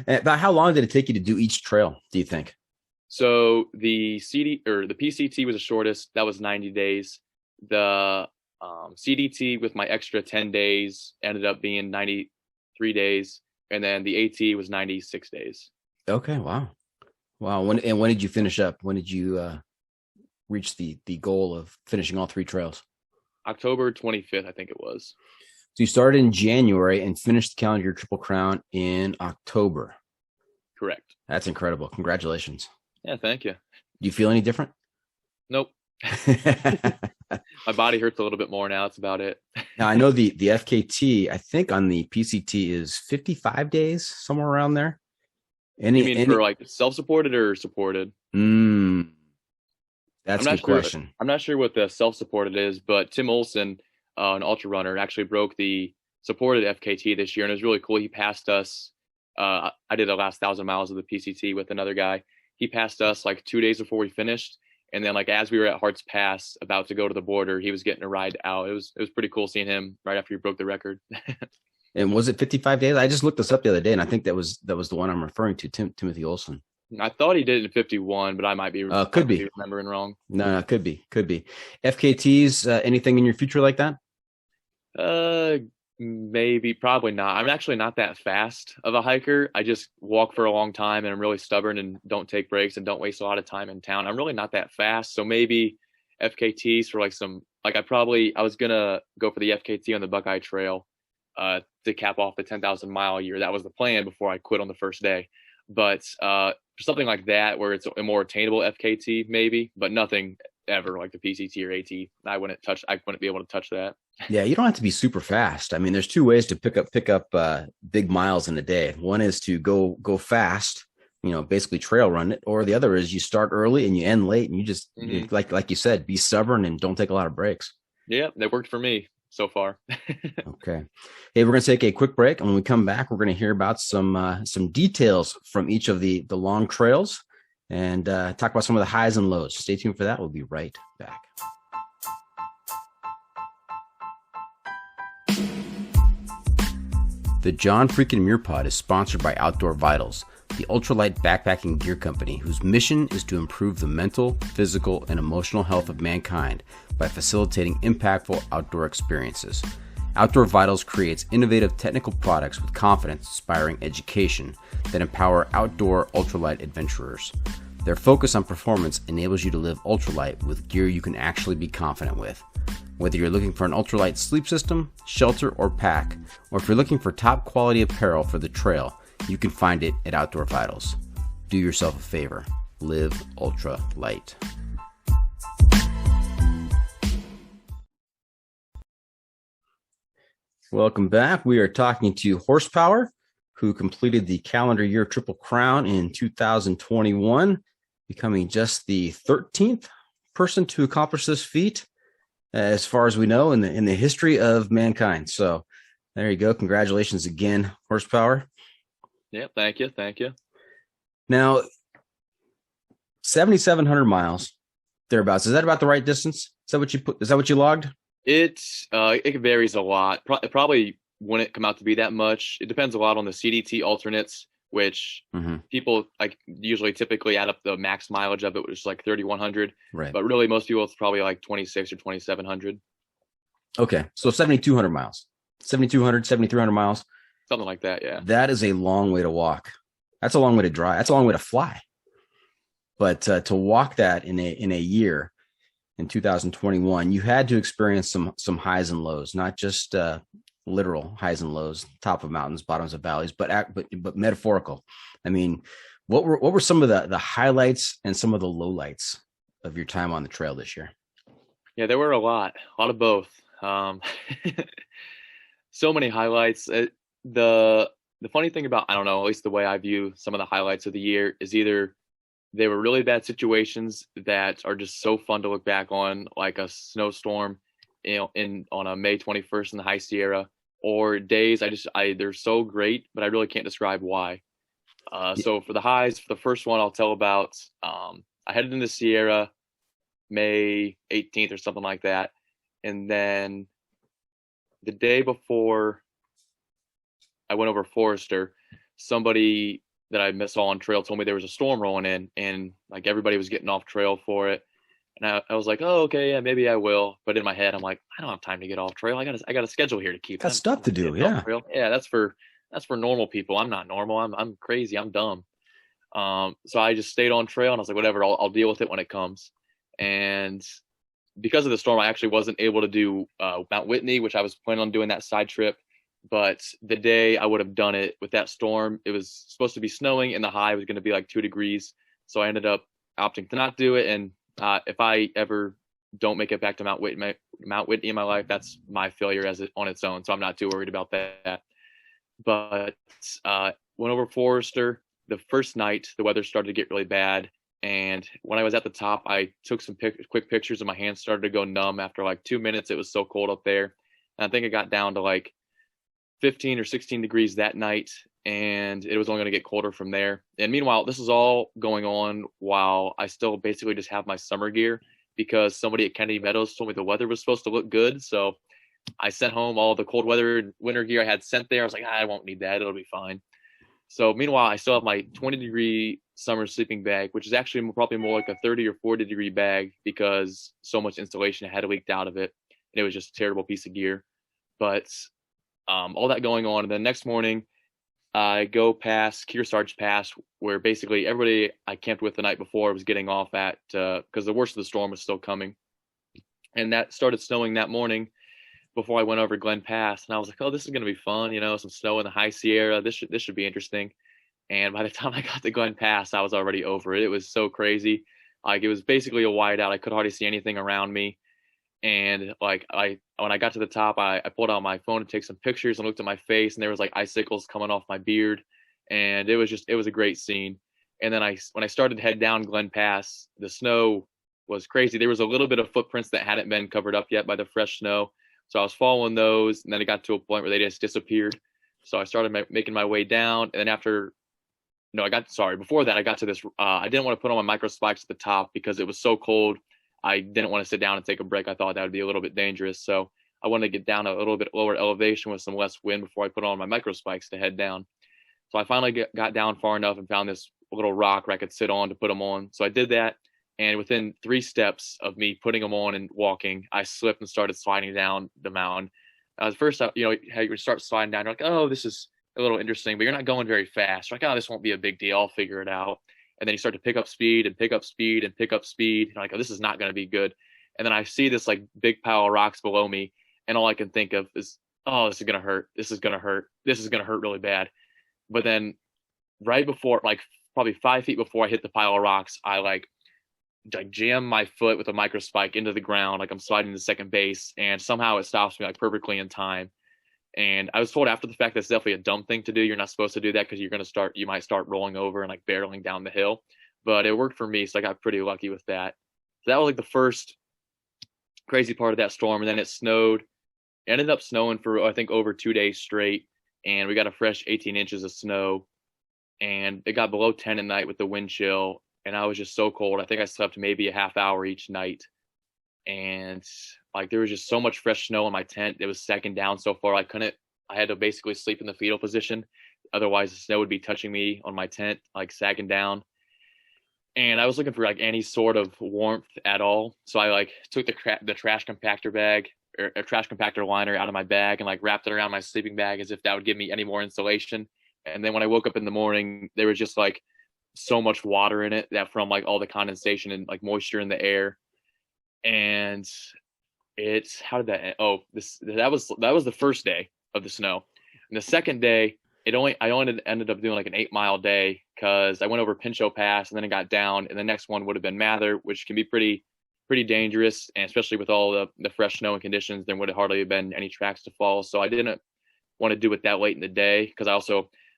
About how long did it take you to do each trail, do you think? So the PCT was the shortest. That was 90 days. The CDT with my extra 10 days ended up being 93 days. And then the AT was 96 days. Okay. Wow. When did you finish up? When did you reach the goal of finishing all 3 trails? October 25th, I think it was. So you started in January and finished the calendar year Triple Crown in October. Correct. That's incredible. Congratulations. Yeah, thank you. Do you feel any different? Nope. My body hurts a little bit more now. That's about it. Now, I know the FKT, I think on the PCT is 55 days, somewhere around there. You mean for like self-supported or supported? That's a good question. I'm not sure what the self-supported is, but Tim Olson, an ultra runner, actually broke the supported FKT this year, and it was really cool. He passed us. I did the last 1,000 miles of the PCT with another guy. He passed us like 2 days before we finished, and then like as we were at Hart's Pass about to go to the border, he was getting a ride out. It was pretty cool seeing him right after he broke the record. And was it 55 days? I just looked this up the other day, and I think that was the one I'm referring to, Timothy Olson. I thought he did it in 51, but I might be remembering wrong. No, could be. FKTs, anything in your future like that? Maybe, probably not. I'm actually not that fast of a hiker. I just walk for a long time, and I'm really stubborn and don't take breaks and don't waste a lot of time in town. I'm really not that fast. So maybe FKTs for like I was going to go for the FKT on the Buckeye Trail to cap off the 10,000 mile year. That was the plan before I quit on the first day. But for something like that, where it's a more attainable FKT, maybe, but nothing ever like the PCT or AT. I wouldn't be able to touch that. Yeah, you don't have to be super fast. I mean, there's two ways to pick up big miles in a day. One is to go fast, basically trail run it, or the other is you start early and you end late, and you just like you said, be stubborn and don't take a lot of breaks. Yeah, that worked for me so far. Okay. Hey, we're going to take a quick break, and when we come back, we're going to hear about some details from each of the long trails and talk about some of the highs and lows. Stay tuned for that. We'll be right back. The John Freakin' Muir Pod is sponsored by Outdoor Vitals, the ultralight backpacking gear company whose mission is to improve the mental, physical, and emotional health of mankind by facilitating impactful outdoor experiences. Outdoor Vitals creates innovative technical products with confidence-inspiring education that empower outdoor ultralight adventurers. Their focus on performance enables you to live ultralight with gear you can actually be confident with. Whether you're looking for an ultralight sleep system, shelter, or pack, or if you're looking for top quality apparel for the trail, you can find it at Outdoor Vitals. Do yourself a favor. Live ultra light. Welcome back. We are talking to Horsepower, who completed the calendar year Triple Crown in 2021, becoming just the 13th person to accomplish this feat, as far as we know, in the history of mankind. So there you go. Congratulations again, Horsepower. Yeah, thank you. Now, 7,700 miles, thereabouts. Is that about the right distance? Is that what you logged? It varies a lot. It probably wouldn't come out to be that much. It depends a lot on the CDT alternates, which people typically add up the max mileage of it, which is like 3,100. Right. But really, most people, it's probably like 26 or 2,700. Okay. So 7,200 miles, 7,200, 7,300 miles. Something like that. Yeah. That is a long way to walk. That's a long way to drive. That's a long way to fly. But to walk that in a year, in 2021, you had to experience some highs and lows, not just literal highs and lows, top of mountains, bottoms of valleys, but metaphorical. I mean, what were some of the highlights and some of the lowlights of your time on the trail this year? Yeah, there were a lot of both. So many highlights. The funny thing about, I don't know, at least the way I view some of the highlights of the year is either they were really bad situations that are just so fun to look back on, like a snowstorm, on a May 21st in the High Sierra, or days they're so great, but I really can't describe why. So for the highs, for the first one I'll tell about, I headed into Sierra May 18th or something like that. And then the day before I went over Forester, somebody that I saw on trail told me there was a storm rolling in, and like everybody was getting off trail for it. And I was like, oh, okay, yeah, maybe I will. But in my head, I'm like, I don't have time to get off trail. I got a schedule here to keep. Got stuff to do. Yeah. Yeah. That's for normal people. I'm not normal. I'm crazy. I'm dumb. So I just stayed on trail, and I was like, whatever, I'll deal with it when it comes. And because of the storm, I actually wasn't able to do Mount Whitney, which I was planning on doing that side trip. But the day I would have done it with that storm, it was supposed to be snowing and the high was going to be like 2 degrees. So I ended up opting to not do it. And if I ever don't make it back to Mount Whitney in my life, that's my failure on its own. So I'm not too worried about that. But went over Forester. The first night, the weather started to get really bad. And when I was at the top, I took some quick pictures and my hands started to go numb after like 2 minutes. It was so cold up there. And I think it got down to like 15 or 16 degrees that night. And it was only going to get colder from there. And meanwhile, this is all going on while I still basically just have my summer gear, because somebody at Kennedy Meadows told me the weather was supposed to look good. So I sent home all the cold weather and winter gear I had sent there. I was like, I won't need that. It'll be fine. So meanwhile, I still have my 20-degree summer sleeping bag, which is actually probably more like a 30 or 40-degree bag because so much insulation had leaked out of it. And it was just a terrible piece of gear. But all that going on. And the next morning, I go past Kearsarge Pass, where basically everybody I camped with the night before was getting off at, because the worst of the storm was still coming. And that started snowing that morning before I went over Glen Pass. And I was like, oh, this is going to be fun. Some snow in the high Sierra. This should be interesting. And by the time I got to Glen Pass, I was already over it. It was so crazy. Like, it was basically a whiteout. I could hardly see anything around me. And like, when I got to the top, I pulled out my phone to take some pictures and looked at my face, and there was like icicles coming off my beard. And it was a great scene. And then when I started to head down Glen Pass, the snow was crazy. There was a little bit of footprints that hadn't been covered up yet by the fresh snow. So I was following those, and then it got to a point where they just disappeared. So I started making my way down. And then before that, I got to this, I didn't want to put on my micro spikes at the top because it was so cold. I didn't want to sit down and take a break. I thought that would be a little bit dangerous. So I wanted to get down a little bit lower elevation with some less wind before I put on my micro spikes to head down. So I finally got down far enough and found this little rock where I could sit on to put them on. So I did that. And within 3 steps of me putting them on and walking, I slipped and started sliding down the mountain. First, how you start sliding down, you're like, oh, this is a little interesting, but you're not going very fast. You're like, oh, this won't be a big deal. I'll figure it out. And then you start to pick up speed and pick up speed and pick up speed. And I'm like, oh, this is not going to be good. And then I see this like big pile of rocks below me. And all I can think of is, oh, this is going to hurt. This is going to hurt. This is going to hurt really bad. But then right before, like probably 5 feet before I hit the pile of rocks, I jam my foot with a micro spike into the ground. Like I'm sliding to second base, and somehow it stops me like perfectly in time. And I was told after the fact that's definitely a dumb thing to do. You're not supposed to do that because you might start rolling over and like barreling down the hill. But it worked for me, so I got pretty lucky with that. So that was like the first crazy part of that storm. And then it snowed. It ended up snowing for I think over 2 days straight, and we got a fresh 18 inches of snow. And it got below 10 at night with the wind chill, and I was just so cold. I think I slept maybe a half hour each night. And like there was just so much fresh snow in my tent. It was sagging down so far I had to basically sleep in the fetal position. Otherwise the snow would be touching me on my tent, like sagging down. And I was looking for like any sort of warmth at all. So I like took the trash compactor bag or a trash compactor liner out of my bag and like wrapped it around my sleeping bag as if that would give me any more insulation. And then when I woke up in the morning, there was just like so much water in it that from like all the condensation and like moisture in the air. And how did that end? That was the first day of the snow. And the second day, I only ended up doing like an 8-mile day because I went over Pinchot Pass and then it got down, and the next one would have been Mather, which can be pretty dangerous, and especially with all the fresh snow and conditions, there would have hardly been any tracks to follow. So I didn't want to do it that late in the day because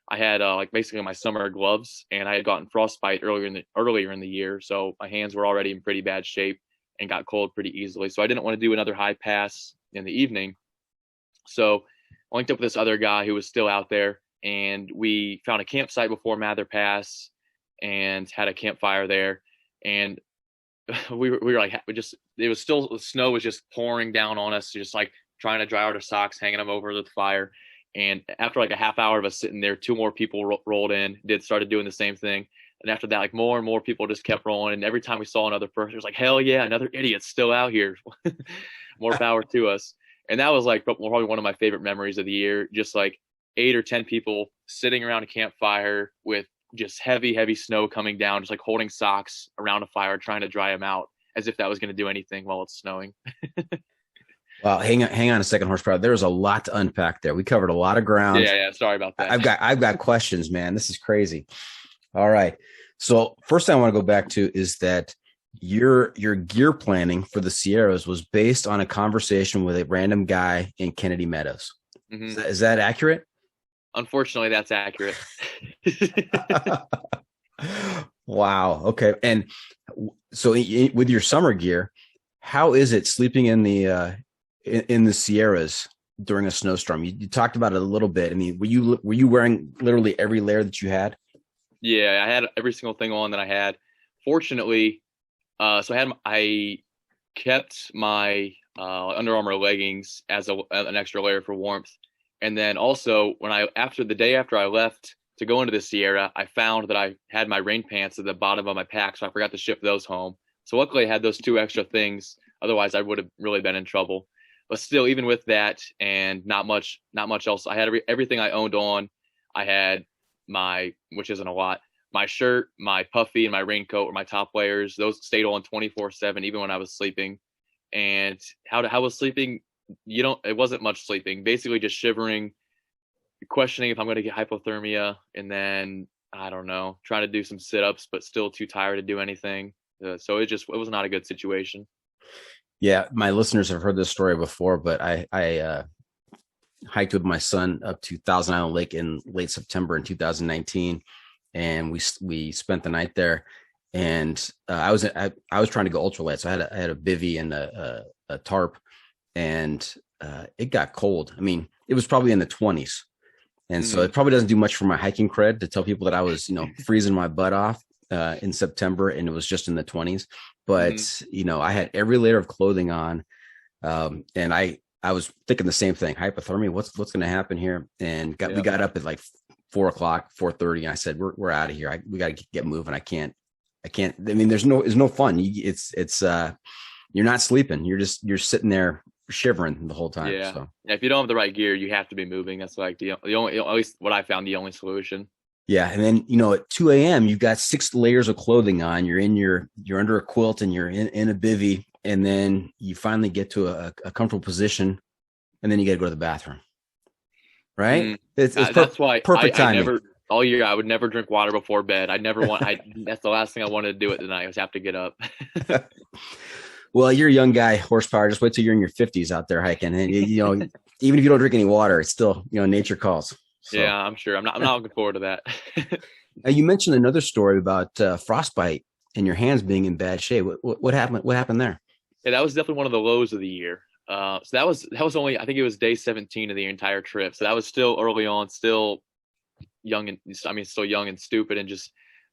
I had like basically my summer gloves, and I had gotten frostbite earlier in the year, so my hands were already in pretty bad shape and got cold pretty easily. So I didn't want to do another high pass in the evening. So I linked up with this other guy who was still out there, and we found a campsite before Mather Pass and had a campfire there. And we were like, snow was just pouring down on us, just like trying to dry out our socks, hanging them over the fire. And after like a half hour of us sitting there, 2 more people rolled in, started doing the same thing. And after that, like more and more people just kept rolling. And every time we saw another person, it was like, hell yeah, another idiot's still out here. More power to us. And that was like probably one of my favorite memories of the year. Just like 8 or 10 people sitting around a campfire with just heavy snow coming down, just like holding socks around a fire, trying to dry them out as if that was going to do anything while it's snowing. Well, hang on a second, horsepower. There's a lot to unpack there. We covered a lot of ground. Yeah. Sorry about that. I've got questions, man. This is crazy. All right. So first thing I want to go back to is that your gear planning for the Sierras was based on a conversation with a random guy in Kennedy Meadows. Mm-hmm. Is that accurate? Unfortunately, that's accurate. Wow. Okay. And so with your summer gear, how is it sleeping in the Sierras during a snowstorm? You talked about it a little bit. I mean, were you wearing literally every layer that you had? Yeah, I had every single thing on that I had. Fortunately, I kept my Under Armour leggings as an extra layer for warmth. And then also the day after I left to go into the Sierra, I found that I had my rain pants at the bottom of my pack, so I forgot to ship those home. So luckily I had those 2 extra things. Otherwise I would have really been in trouble. But still, even with that and not much else, I had everything I owned on. I had which isn't a lot, my shirt, my puffy, and my raincoat were my top layers. Those stayed on 24/7, even when I was sleeping. And how I was sleeping, it wasn't much sleeping. Basically, just shivering, questioning if I'm going to get hypothermia, and then I don't know, trying to do some sit-ups, but still too tired to do anything. So it was not a good situation. Yeah, my listeners have heard this story before, but I hiked with my son up to Thousand Island Lake in late September in 2019, and we spent the night there. And I was trying to go ultralight, so I had a bivy and a tarp, and it got cold. I mean, it was probably in the 20s, and so it probably doesn't do much for my hiking cred to tell people that I was freezing my butt off in September, and it was just in the 20s. But I had every layer of clothing on, and I was thinking the same thing. Hypothermia. What's going to happen here? And we got up at like 4:00, 4:30, and I said, "We're out of here. We got to get moving. I can't. I mean, there's no fun. It's you're not sleeping. You're sitting there shivering the whole time." Yeah. So. If you don't have the right gear, you have to be moving. That's like the only, at least what I found, the only solution. Yeah, and then at 2 a.m. you've got 6 layers of clothing on. You're under a quilt and you're in a bivy, and then you finally get to a comfortable position, and then you got to go to the bathroom. Right? It's that's why perfect timing. All year I would never drink water before bed. That's the last thing I wanted to do at the night. I was have to get up. Well, you're a young guy, horsepower. Just wait till you're in your 50s out there hiking, and even if you don't drink any water, it's still nature calls. So. Yeah, I'm sure. I'm not looking forward to that. You mentioned another story about frostbite and your hands being in bad shape. What happened? What happened there? Yeah, that was definitely one of the lows of the year. So that was only, I think it was day 17 of the entire trip. So that was still early on, still young and stupid, and just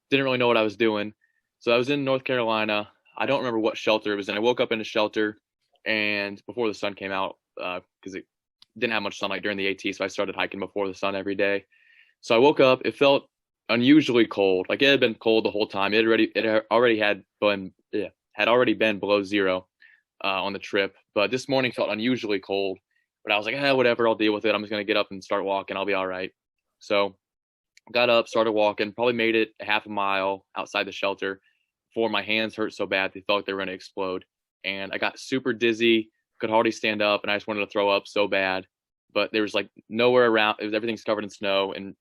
didn't really know what I was doing. So I was in North Carolina. I don't remember what shelter it was in. I woke up in a shelter, and before the sun came out, because it didn't have much sunlight during the AT, so I started hiking before the sun every day. So I woke up. It felt unusually cold. Like it had been cold the whole time. It had already been below zero on the trip, but this morning felt unusually cold. But I was like, whatever, I'll deal with it. I'm just gonna get up and start walking. I'll be all right. So got up, started walking, probably made it a half a mile outside the shelter before my hands hurt so bad they felt like they were going to explode. And I got super dizzy, could hardly stand up, and I just wanted to throw up so bad. But there was like nowhere around. Everything's covered in snow and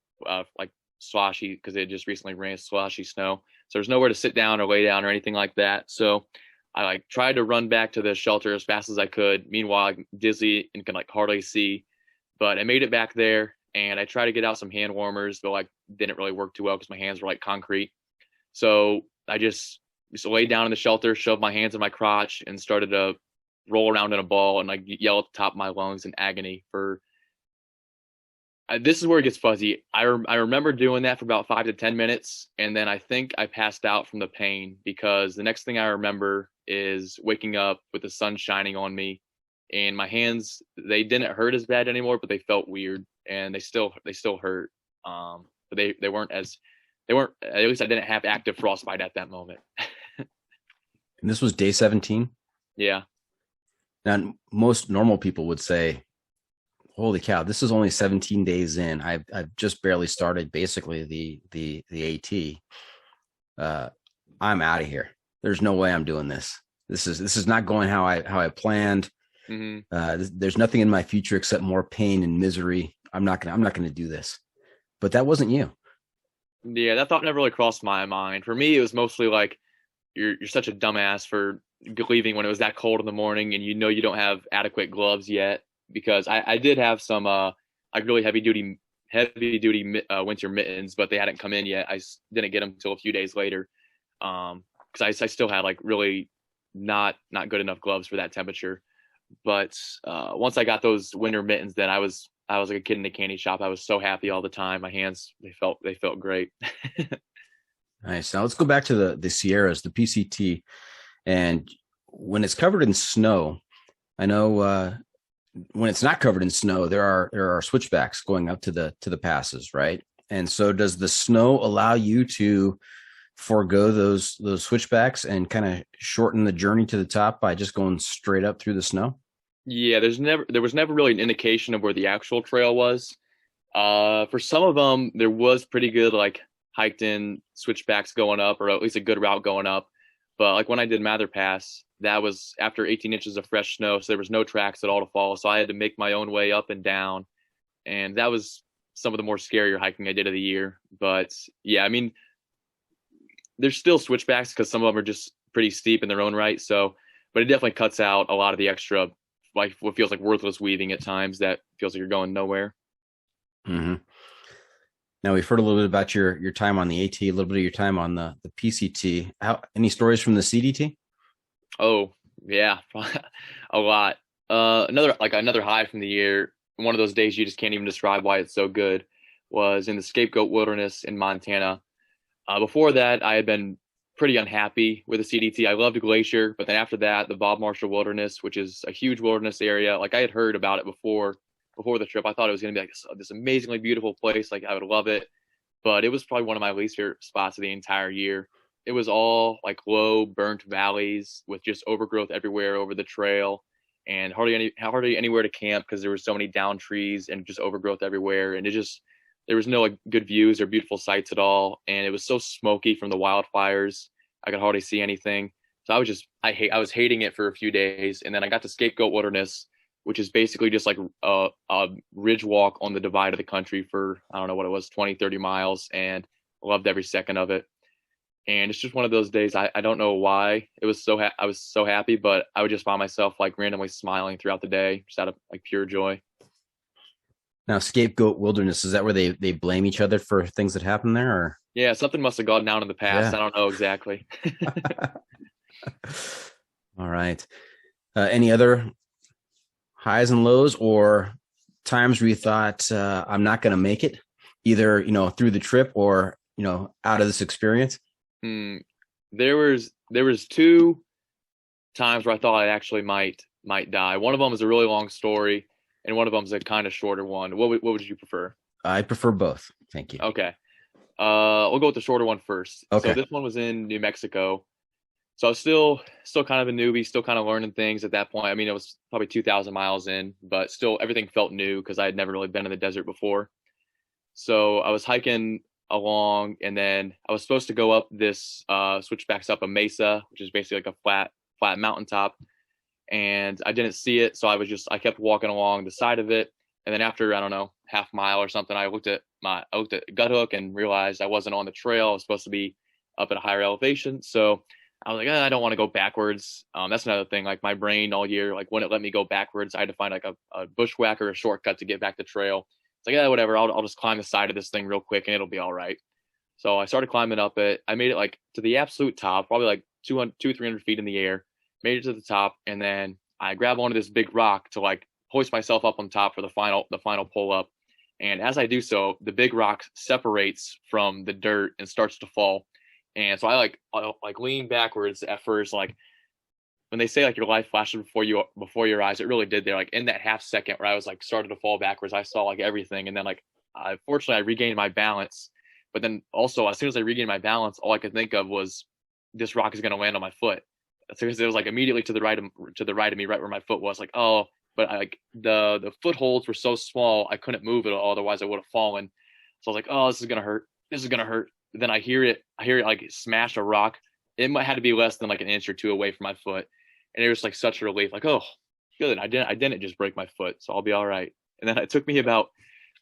like sloshy, because it just recently rained sloshy snow. So there's nowhere to sit down or lay down or anything like that. So I tried to run back to the shelter as fast as I could. Meanwhile, I'm dizzy and can hardly see. But I made it back there, and I tried to get out some hand warmers, but didn't really work too well because my hands were like concrete. So I just laid down in the shelter, shoved my hands in my crotch, and started to roll around in a ball and yell at the top of my lungs in agony. This is where it gets fuzzy. I remember doing that for about 5 to 10 minutes, and then I think I passed out from the pain, because the next thing I remember is waking up with the sun shining on me, and my hands, they didn't hurt as bad anymore, but they felt weird, and they still hurt. But they weren't, at least I didn't have active frostbite at that moment. And this was day 17? Yeah. Now, most normal people would say, holy cow, this is only 17 days in. I've just barely started basically the AT. I'm out of here. There's no way I'm doing this. This is not going how I planned. There's nothing in my future except more pain and misery. I'm not gonna do this. But that wasn't you. Yeah, that thought never really crossed my mind. For me, it was mostly like you're such a dumbass for leaving when it was that cold in the morning, and you don't have adequate gloves yet. Because I did have some like really heavy duty winter mittens, but they hadn't come in yet. I didn't get them until a few days later, because I still had like really not good enough gloves for that temperature. But once I got those winter mittens, then I was like a kid in a candy shop. I was so happy all the time. My hands, they felt great. Nice. Now let's go back to the Sierras, the PCT, and when it's covered in snow, I know when it's not covered in snow, there are switchbacks going up to the passes, right? And so does the snow allow you to forego those switchbacks and kind of shorten the journey to the top by just going straight up through the snow? Yeah, there was never really an indication of where the actual trail was. For some of them, there was pretty good like hiked in switchbacks going up, or at least a good route going up. But like when I did Mather Pass, that was after 18 inches of fresh snow, so there was no tracks at all to follow. So I had to make my own way up and down, and that was some of the more scarier hiking I did of the year. But yeah, I mean, there's still switchbacks because some of them are just pretty steep in their own right. So, but it definitely cuts out a lot of the extra, like what feels like worthless weaving at times that feels like you're going nowhere. Mm-hmm. Now we've heard a little bit about your time on the AT, a little bit of your time on the PCT. Any stories from the CDT? Oh yeah, a lot. Another high from the year. One of those days you just can't even describe why it's so good. Was in the Scapegoat Wilderness in Montana. Before that, I had been pretty unhappy with the CDT. I loved Glacier, but then after that, the Bob Marshall Wilderness, which is a huge wilderness area. Like I had heard about it before the trip. I thought it was going to be like this amazingly beautiful place. Like I would love it, but it was probably one of my least favorite spots of the entire year. It was all like low, burnt valleys with just overgrowth everywhere over the trail, and hardly anywhere to camp because there were so many down trees and just overgrowth everywhere. And there was no like good views or beautiful sights at all. And it was so smoky from the wildfires. I could hardly see anything. So I was hating it for a few days. And then I got to Scapegoat Wilderness, which is basically just like a ridge walk on the divide of the country for, I don't know what it was, 20, 30 miles. And loved every second of it. And it's just one of those days. I don't know why I was so happy, but I would just find myself like randomly smiling throughout the day, just out of like pure joy. Now, Scapegoat Wilderness, is that where they blame each other for things that happen there? Or? Yeah, something must have gone down in the past. Yeah. I don't know exactly. All right. Any other highs and lows or times where you thought, I'm not going to make it, either, through the trip or, out of this experience? There was two times where I thought I actually might die. One of them is a really long story, and one of them is a kind of shorter one. What would you prefer? I prefer both. Thank you. Okay. We'll go with the shorter one first. Okay. So this one was in New Mexico. So I was still kind of a newbie, still kind of learning things at that point. I mean, it was probably 2,000 miles in, but still everything felt new because I had never really been in the desert before. So I was hiking along, and then I was supposed to go up this switchbacks up a mesa, which is basically like a flat mountaintop. And I didn't see it, so I kept walking along the side of it. And then after, I don't know, half mile or something, I looked at Gut Hook and realized I wasn't on the trail. I was supposed to be up at a higher elevation. So I was like, I don't want to go backwards. That's another thing. Like my brain all year, like wouldn't let me go backwards. I had to find like a bushwhack or a shortcut to get back to trail. It's like, yeah, whatever. I'll just climb the side of this thing real quick and it'll be all right. So I started climbing up it. I made it like to the absolute top, probably like 300 feet in the air. Made it to the top, and then I grab onto this big rock to like hoist myself up on top for the final pull up. And as I do so, the big rock separates from the dirt and starts to fall. And so I lean backwards at first, like when they say like your life flashes before your eyes, it really did there. Like in that half second where I was like started to fall backwards, I saw like everything. And then like fortunately I regained my balance. But then also as soon as I regained my balance, all I could think of was this rock is going to land on my foot. So it was like immediately to the right of me, right where my foot was. Like, oh, but the footholds were so small I couldn't move it, otherwise I would have fallen. So I was like, oh, this is gonna hurt. Then I hear it like smash a rock. It might had to be less than like an inch or two away from my foot, and it was like such a relief. Like, oh, good. I didn't just break my foot, so I'll be all right. And then it took me about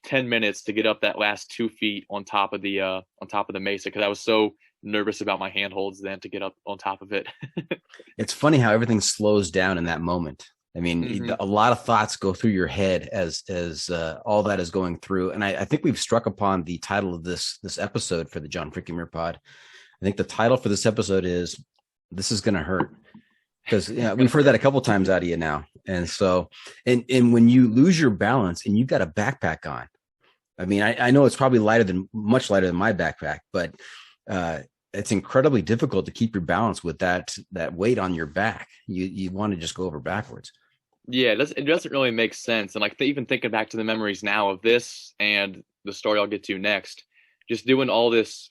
10 minutes to get up that last 2 feet on top of the mesa, because I was so nervous about my handholds then to get up on top of it. It's funny how everything slows down in that moment. I mean, Mm-hmm. a lot of thoughts go through your head as all that is going through. And I think we've struck upon the title of this episode for the John Freaking Muir Pod. I think the title for this episode is "This Is Gonna Hurt," because we've heard that a couple times out of you now. And so, and when you lose your balance and you've got a backpack on, I mean, I know it's probably much lighter than my backpack, but it's incredibly difficult to keep your balance with that weight on your back. You want to just go over backwards. Yeah, it doesn't really make sense. And like even thinking back to the memories now of this and the story I'll get to next, just doing all this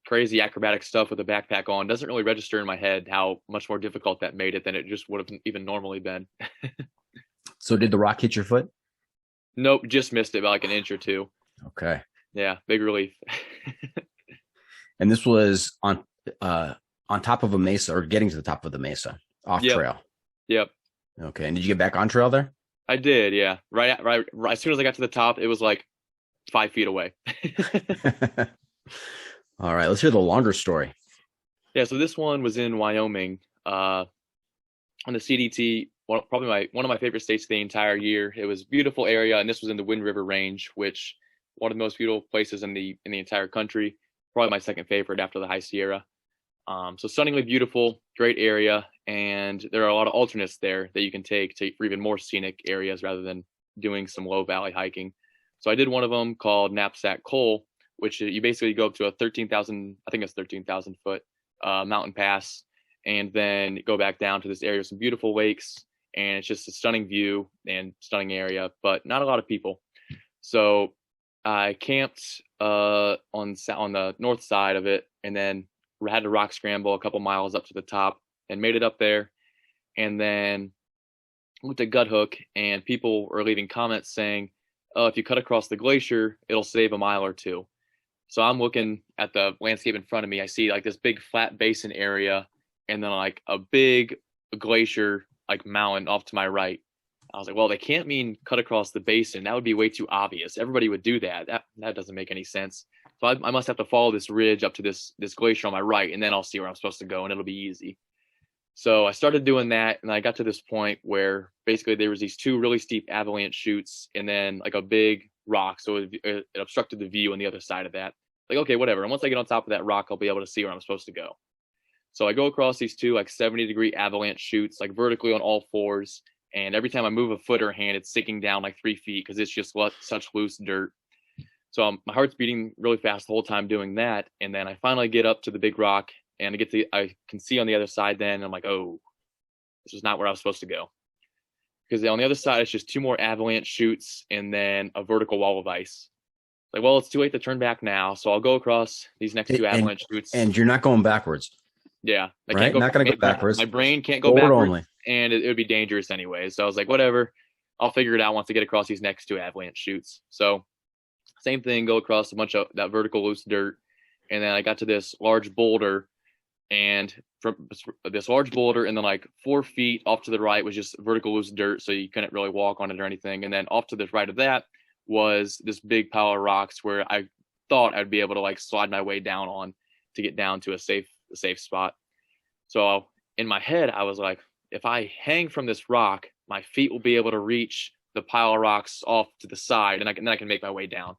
crazy acrobatic stuff with a backpack on doesn't really register in my head how much more difficult that made it than it just would have even normally been. So did the rock hit your foot? Nope, just missed it by like an inch or two. Okay. Yeah, big relief. And this was on top of a mesa, or getting to the top of the mesa off trail. Yep. Okay. And did you get back on trail there? I did. Yeah. Right. As soon as I got to the top, it was like 5 feet away. All right. Let's hear the longer story. Yeah. So this one was in Wyoming, on the CDT. Probably one of my favorite states the entire year. It was a beautiful area, and this was in the Wind River Range, which one of the most beautiful places in the entire country. Probably my second favorite after the High Sierra. So stunningly beautiful, great area, and there are a lot of alternates there that you can take for even more scenic areas rather than doing some low valley hiking. So I did one of them called Knapsack Col, which you basically go up to a 13,000 foot mountain pass, and then go back down to this area with some beautiful lakes, and it's just a stunning view and stunning area, but not a lot of people. So I camped on the north side of it, and then had to rock scramble a couple miles up to the top and made it up there. And then went to Gut Hook, and people were leaving comments saying, "Oh, if you cut across the glacier, it'll save a mile or two." So I'm looking at the landscape in front of me. I see like this big flat basin area, and then like a big glacier like mountain off to my right. I was like, well, they can't mean cut across the basin. That would be way too obvious. Everybody would do that. That doesn't make any sense. So I must have to follow this ridge up to this glacier on my right, and then I'll see where I'm supposed to go, and it'll be easy. So I started doing that, and I got to this point where basically there was these two really steep avalanche chutes, and then like a big rock, so it obstructed the view on the other side of that. Like, okay, whatever. And once I get on top of that rock, I'll be able to see where I'm supposed to go. So I go across these two like 70-degree avalanche chutes, like vertically on all fours. And every time I move a foot or hand, it's sinking down like 3 feet because it's just such loose dirt. So my heart's beating really fast the whole time doing that. And then I finally get up to the big rock, and I can see on the other side then. And I'm like, oh, this is not where I was supposed to go. Because on the other side, it's just two more avalanche chutes and then a vertical wall of ice. Like, well, it's too late to turn back now. So I'll go across these next two avalanche chutes. And you're not going backwards. Yeah. Not going to go backwards. My brain can't go forward backwards. Only. And it would be dangerous anyway. So I was like, whatever, I'll figure it out once I get across these next two avalanche chutes. So same thing, go across a bunch of that vertical loose dirt. And then I got to this large boulder, and from this large boulder, and then like 4 feet off to the right was just vertical loose dirt. So you couldn't really walk on it or anything. And then off to the right of that was this big pile of rocks where I thought I'd be able to like slide my way down on to get down to a safe spot. So in my head, I was like, if I hang from this rock, my feet will be able to reach the pile of rocks off to the side, and then I can make my way down.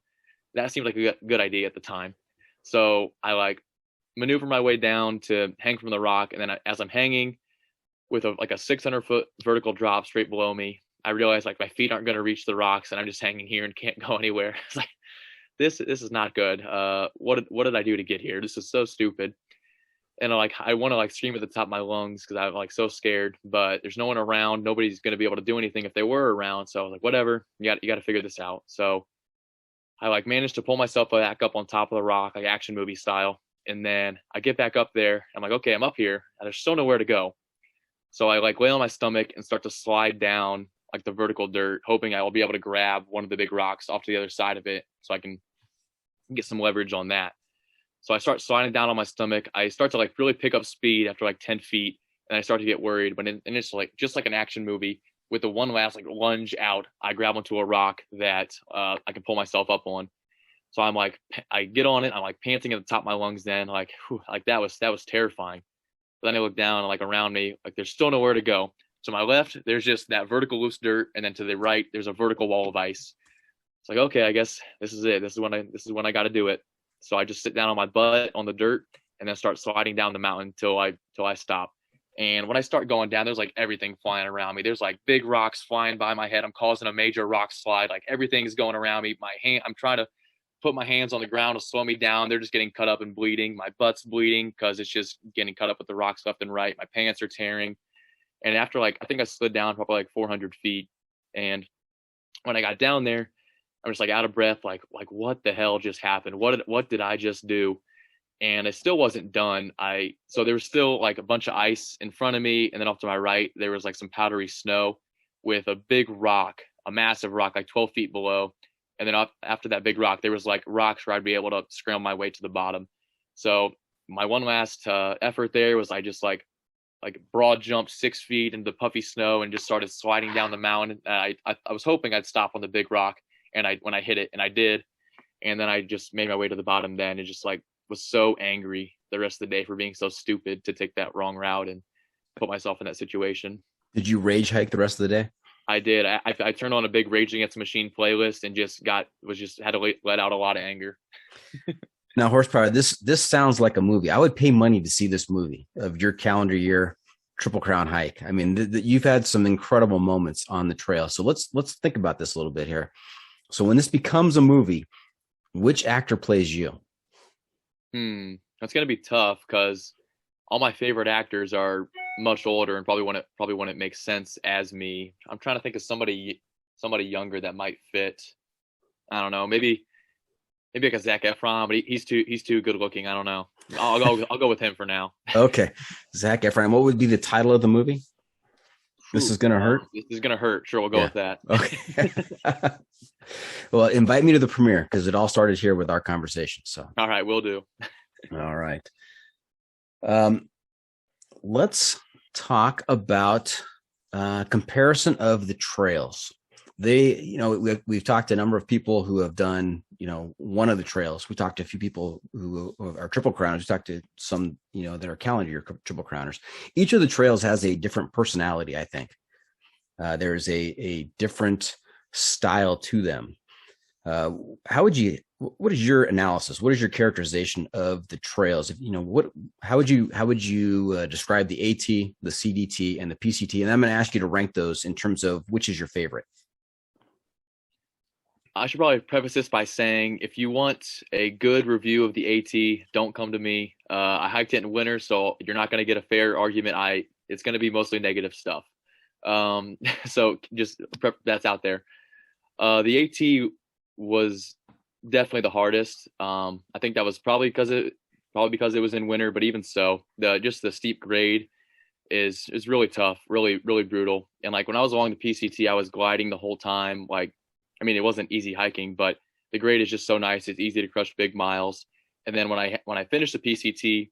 That seemed like a good idea at the time. So I like maneuver my way down to hang from the rock, and then as I'm hanging with a 600-foot vertical drop straight below me, I realized like my feet aren't going to reach the rocks, and I'm just hanging here and can't go anywhere. It's like, this is not good. What did I do to get here? This is so stupid. And I want to scream at the top of my lungs because I'm so scared, but there's no one around. Nobody's going to be able to do anything if they were around. So I was like, whatever, you got to figure this out. So I managed to pull myself back up on top of the rock, like action movie style. And then I get back up there. I'm like, okay, I'm up here. And there's still nowhere to go. So I lay on my stomach and start to slide down the vertical dirt, hoping I will be able to grab one of the big rocks off to the other side of it so I can get some leverage on that. So I start sliding down on my stomach. I start to really pick up speed after 10 feet, and I start to get worried. And it's just like an action movie. with the one last like lunge out, I grab onto a rock that I can pull myself up on. So I'm like, I get on it. I'm like panting at the top of my lungs. Then like, whew, like that was terrifying. But then I look down and like around me, like there's still nowhere to go. To my left, there's just that vertical loose dirt, and then to the right, there's a vertical wall of ice. It's like, okay, I guess this is it. This is when I got to do it. So I just sit down on my butt on the dirt and then start sliding down the mountain till I stop. And when I start going down, there's like everything flying around me. There's like big rocks flying by my head. I'm causing a major rock slide. Like everything is going around me. I'm trying to put my hands on the ground to slow me down. They're just getting cut up and bleeding. My butt's bleeding because it's just getting cut up with the rocks left and right. My pants are tearing. And after like, I think I slid down probably like 400 feet. And when I got down there, I'm just like out of breath. Like what the hell just happened? What did I just do? And it still wasn't done. So there was still like a bunch of ice in front of me. And then off to my right, there was like some powdery snow with a big rock, a massive rock, like 12 feet below. And then after that big rock, there was like rocks where I'd be able to scramble my way to the bottom. So my one last effort there was I just like broad jumped 6 feet into the puffy snow and just started sliding down the mountain. I was hoping I'd stop on the big rock, and when I hit it, and I did. And then I just made my way to the bottom then, and just like was so angry the rest of the day for being so stupid to take that wrong route and put myself in that situation. Did you rage hike the rest of the day? I did. I turned on a big Rage Against the Machine playlist and had to let out a lot of anger. Now, Horsepower, this sounds like a movie. I would pay money to see this movie of your calendar year Triple Crown hike. I mean, you've had some incredible moments on the trail. So let's think about this a little bit here. So when this becomes a movie, which actor plays you? That's gonna be tough because all my favorite actors are much older and probably wouldn't make sense as me. I'm trying to think of somebody younger that might fit. I don't know. Maybe like a Zac Efron, but he's too good looking. I don't know. I'll go with him for now. Okay, Zac Efron. What would be the title of the movie? This is gonna hurt. This is gonna hurt. Sure, we'll go with that. Okay. Well, invite me to the premiere because it all started here with our conversation. So. All right, we'll do. All right. Let's talk about comparison of the trails. We've talked to a number of people who have done, one of the trails. We talked to a few people who are Triple Crowners. We talked to some, that are calendar year Triple Crowners. Each of the trails has a different personality, I think. There's a different style to them. What is your analysis? What is your characterization of the trails? How would you describe the AT, the CDT, and the PCT? And I'm going to ask you to rank those in terms of which is your favorite. I should probably preface this by saying, if you want a good review of the AT, don't come to me. I hiked it in winter, so you're not going to get a fair argument. It's going to be mostly negative stuff. So just that's out there. The AT was definitely the hardest. I think that was probably because it was in winter, but even so, the steep grade is really tough, really, really brutal. And like when I was along the PCT, I was gliding the whole time. It wasn't easy hiking, but the grade is just so nice. It's easy to crush big miles. And then when I finished the PCT,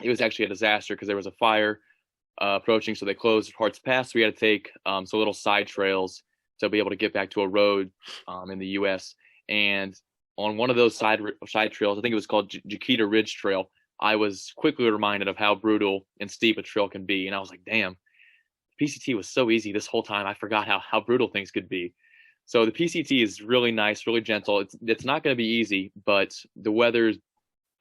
it was actually a disaster because there was a fire approaching. So they closed Hart's Pass. So we had to take some little side trails to be able to get back to a road in the U.S. And on one of those side trails, I think it was called Jaquita Ridge Trail, I was quickly reminded of how brutal and steep a trail can be. And I was like, damn, PCT was so easy this whole time. I forgot how brutal things could be. So the PCT is really nice, really gentle. It's not going to be easy, but the weather's,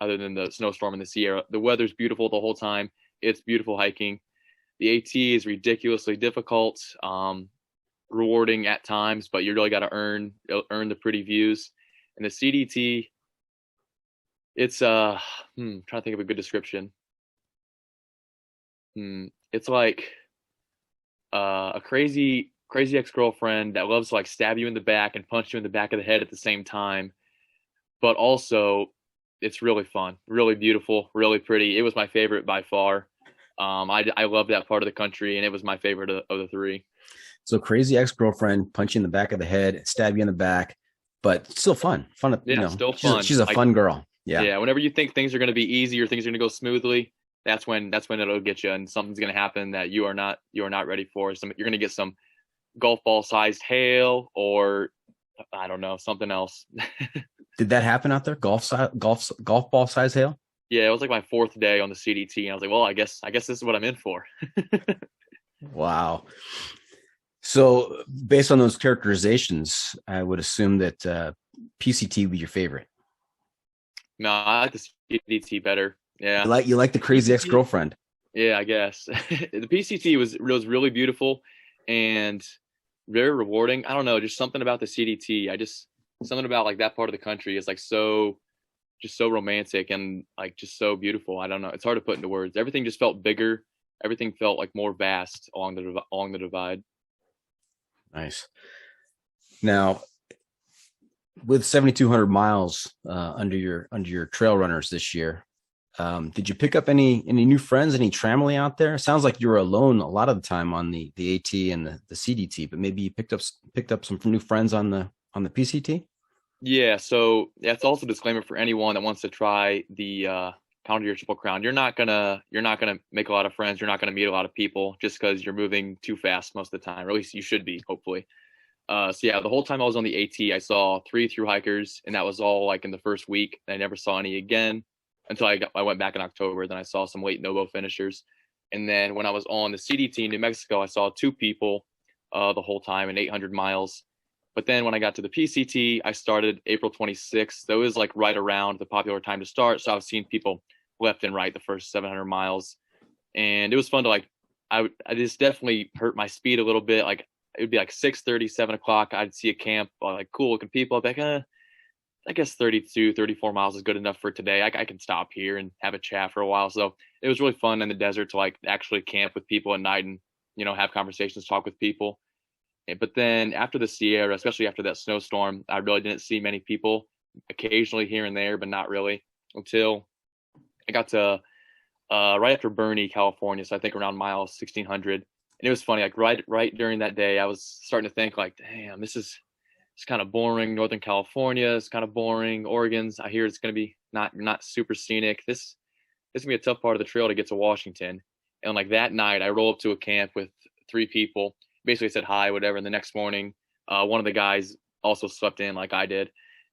other than the snowstorm in the Sierra, the weather's beautiful the whole time. It's beautiful hiking. The AT is ridiculously difficult, rewarding at times, but you really got to earn the pretty views. And the CDT, it's trying to think of a good description. It's like a crazy ex-girlfriend that loves to like stab you in the back and punch you in the back of the head at the same time, but also it's really fun, really beautiful, really pretty. It was my favorite by far. I love that part of the country, and it was my favorite of the three. So crazy ex-girlfriend, punch you in the back of the head, stab you in the back, but still fun. Still fun. She's a fun girl. Yeah. Whenever you think things are going to be easy or things are going to go smoothly, that's when it'll get you, and something's going to happen that you are not ready for. You're going to get some golf ball sized hail, or I don't know, something else. Did that happen out there? Golf ball size hail? Yeah, it was like my 4th day on the CDT, and I was like, well, I guess this is what I'm in for. Wow. So based on those characterizations, I would assume that PCT would be your favorite. No, I like the CDT better. Yeah. You like the crazy ex-girlfriend. Yeah, I guess. The PCT was really beautiful and very rewarding. I don't know, just something about the CDT. Something about like that part of the country is like so romantic and like just so beautiful. I don't know. It's hard to put into words. Everything just felt bigger. Everything felt like more vast along the divide. Nice. Now, with 7,200 miles under your trail runners this year, did you pick up any new friends, any tramily out there? It sounds like you were alone a lot of the time on the AT and the CDT, but maybe you picked up some new friends on the PCT. Yeah, so that's also a disclaimer for anyone that wants to try the Pound Your Triple Crown. You're not gonna make a lot of friends. You're not gonna meet a lot of people just because you're moving too fast most of the time, or at least you should be, hopefully. So yeah, the whole time I was on the AT, I saw 3 thru hikers, and that was all like in the first week. I never saw any again until I went back in October. Then I saw some late no-go finishers. And then when I was on the CDT in New Mexico, I saw 2 people the whole time in 800 miles. But then when I got to the PCT, I started April 26th. That was like right around the popular time to start. So I was seeing people left and right the first 700 miles. And it was fun to like, I just definitely hurt my speed a little bit. Like it would be like 6:30, 7 o'clock. I'd see a camp, like cool looking people. I'd be like, I guess 32, 34 miles is good enough for today. I can stop here and have a chat for a while. So it was really fun in the desert to like actually camp with people at night and, have conversations, talk with people. But then after the Sierra, especially after that snowstorm, I really didn't see many people, occasionally here and there, but not really until I got to right after Bernie, California. So I think around mile 1600. And it was funny, like right during that day, I was starting to think like, damn, it's kind of boring. Northern California is kind of boring. Oregon's, I hear it's going to be not super scenic. This is going to be a tough part of the trail to get to Washington. And like that night, I roll up to a camp with 3 people, basically said hi, whatever. And the next morning, one of the guys also slept in like I did.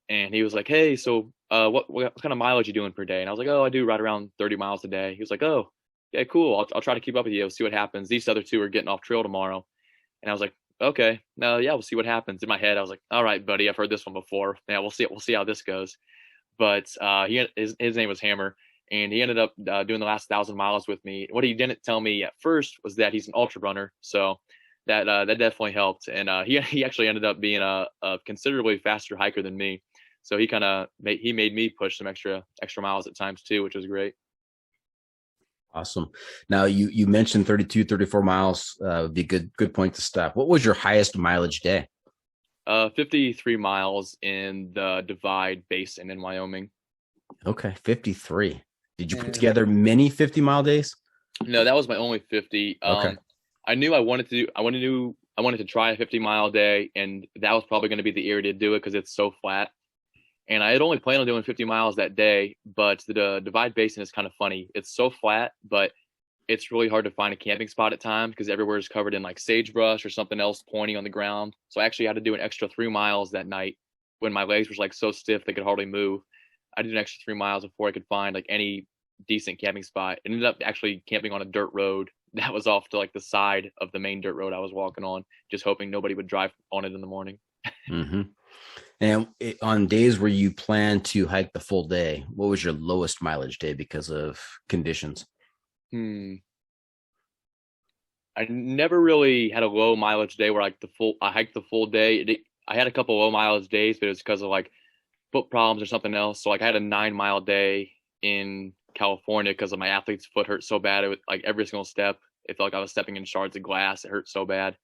And he was like, hey, so what kind of mileage you doing per day? And I was like, oh, I do right around 30 miles a day. He was like, oh, yeah, cool. I'll try to keep up with you. We'll see what happens. These other 2 are getting off trail tomorrow. And I was like, okay, no, yeah, we'll see what happens. In my head, I was like, all right, buddy, I've heard this one before. Yeah, we'll see how this goes. But his name was Hammer, and he ended up doing the last 1,000 miles with me. What he didn't tell me at first was that he's an ultra runner, so that definitely helped. And he actually ended up being a considerably faster hiker than me. So he made me push some extra miles at times too, which was great. Awesome. Now you mentioned 32, 34 miles would be a good point to stop. What was your highest mileage day? 53 miles in the Divide Basin in Wyoming. Okay, 53. Did you put together many 50-mile days? No, that was my only 50. Okay. I knew I wanted to try a 50-mile day, and that was probably going to be the area to do it because it's so flat. And I had only planned on doing 50 miles that day, but the Divide Basin is kind of funny. It's so flat, but it's really hard to find a camping spot at times because everywhere is covered in like sagebrush or something else pointing on the ground. So I actually had to do an extra 3 miles that night when my legs were like so stiff they could hardly move. I did an extra 3 miles before I could find like any decent camping spot. I ended up actually camping on a dirt road that was off to like the side of the main dirt road I was walking on, just hoping nobody would drive on it in the morning. Mm-hmm. And on days where you plan to hike the full day, what was your lowest mileage day because of conditions? I never really had a low mileage day where I hiked the full day. I had a couple low mileage days, but it was because of like foot problems or something else. So like I had a 9-mile day in California because of my athlete's foot hurt so bad. It was like every single step, it felt like I was stepping in shards of glass. It hurt so bad.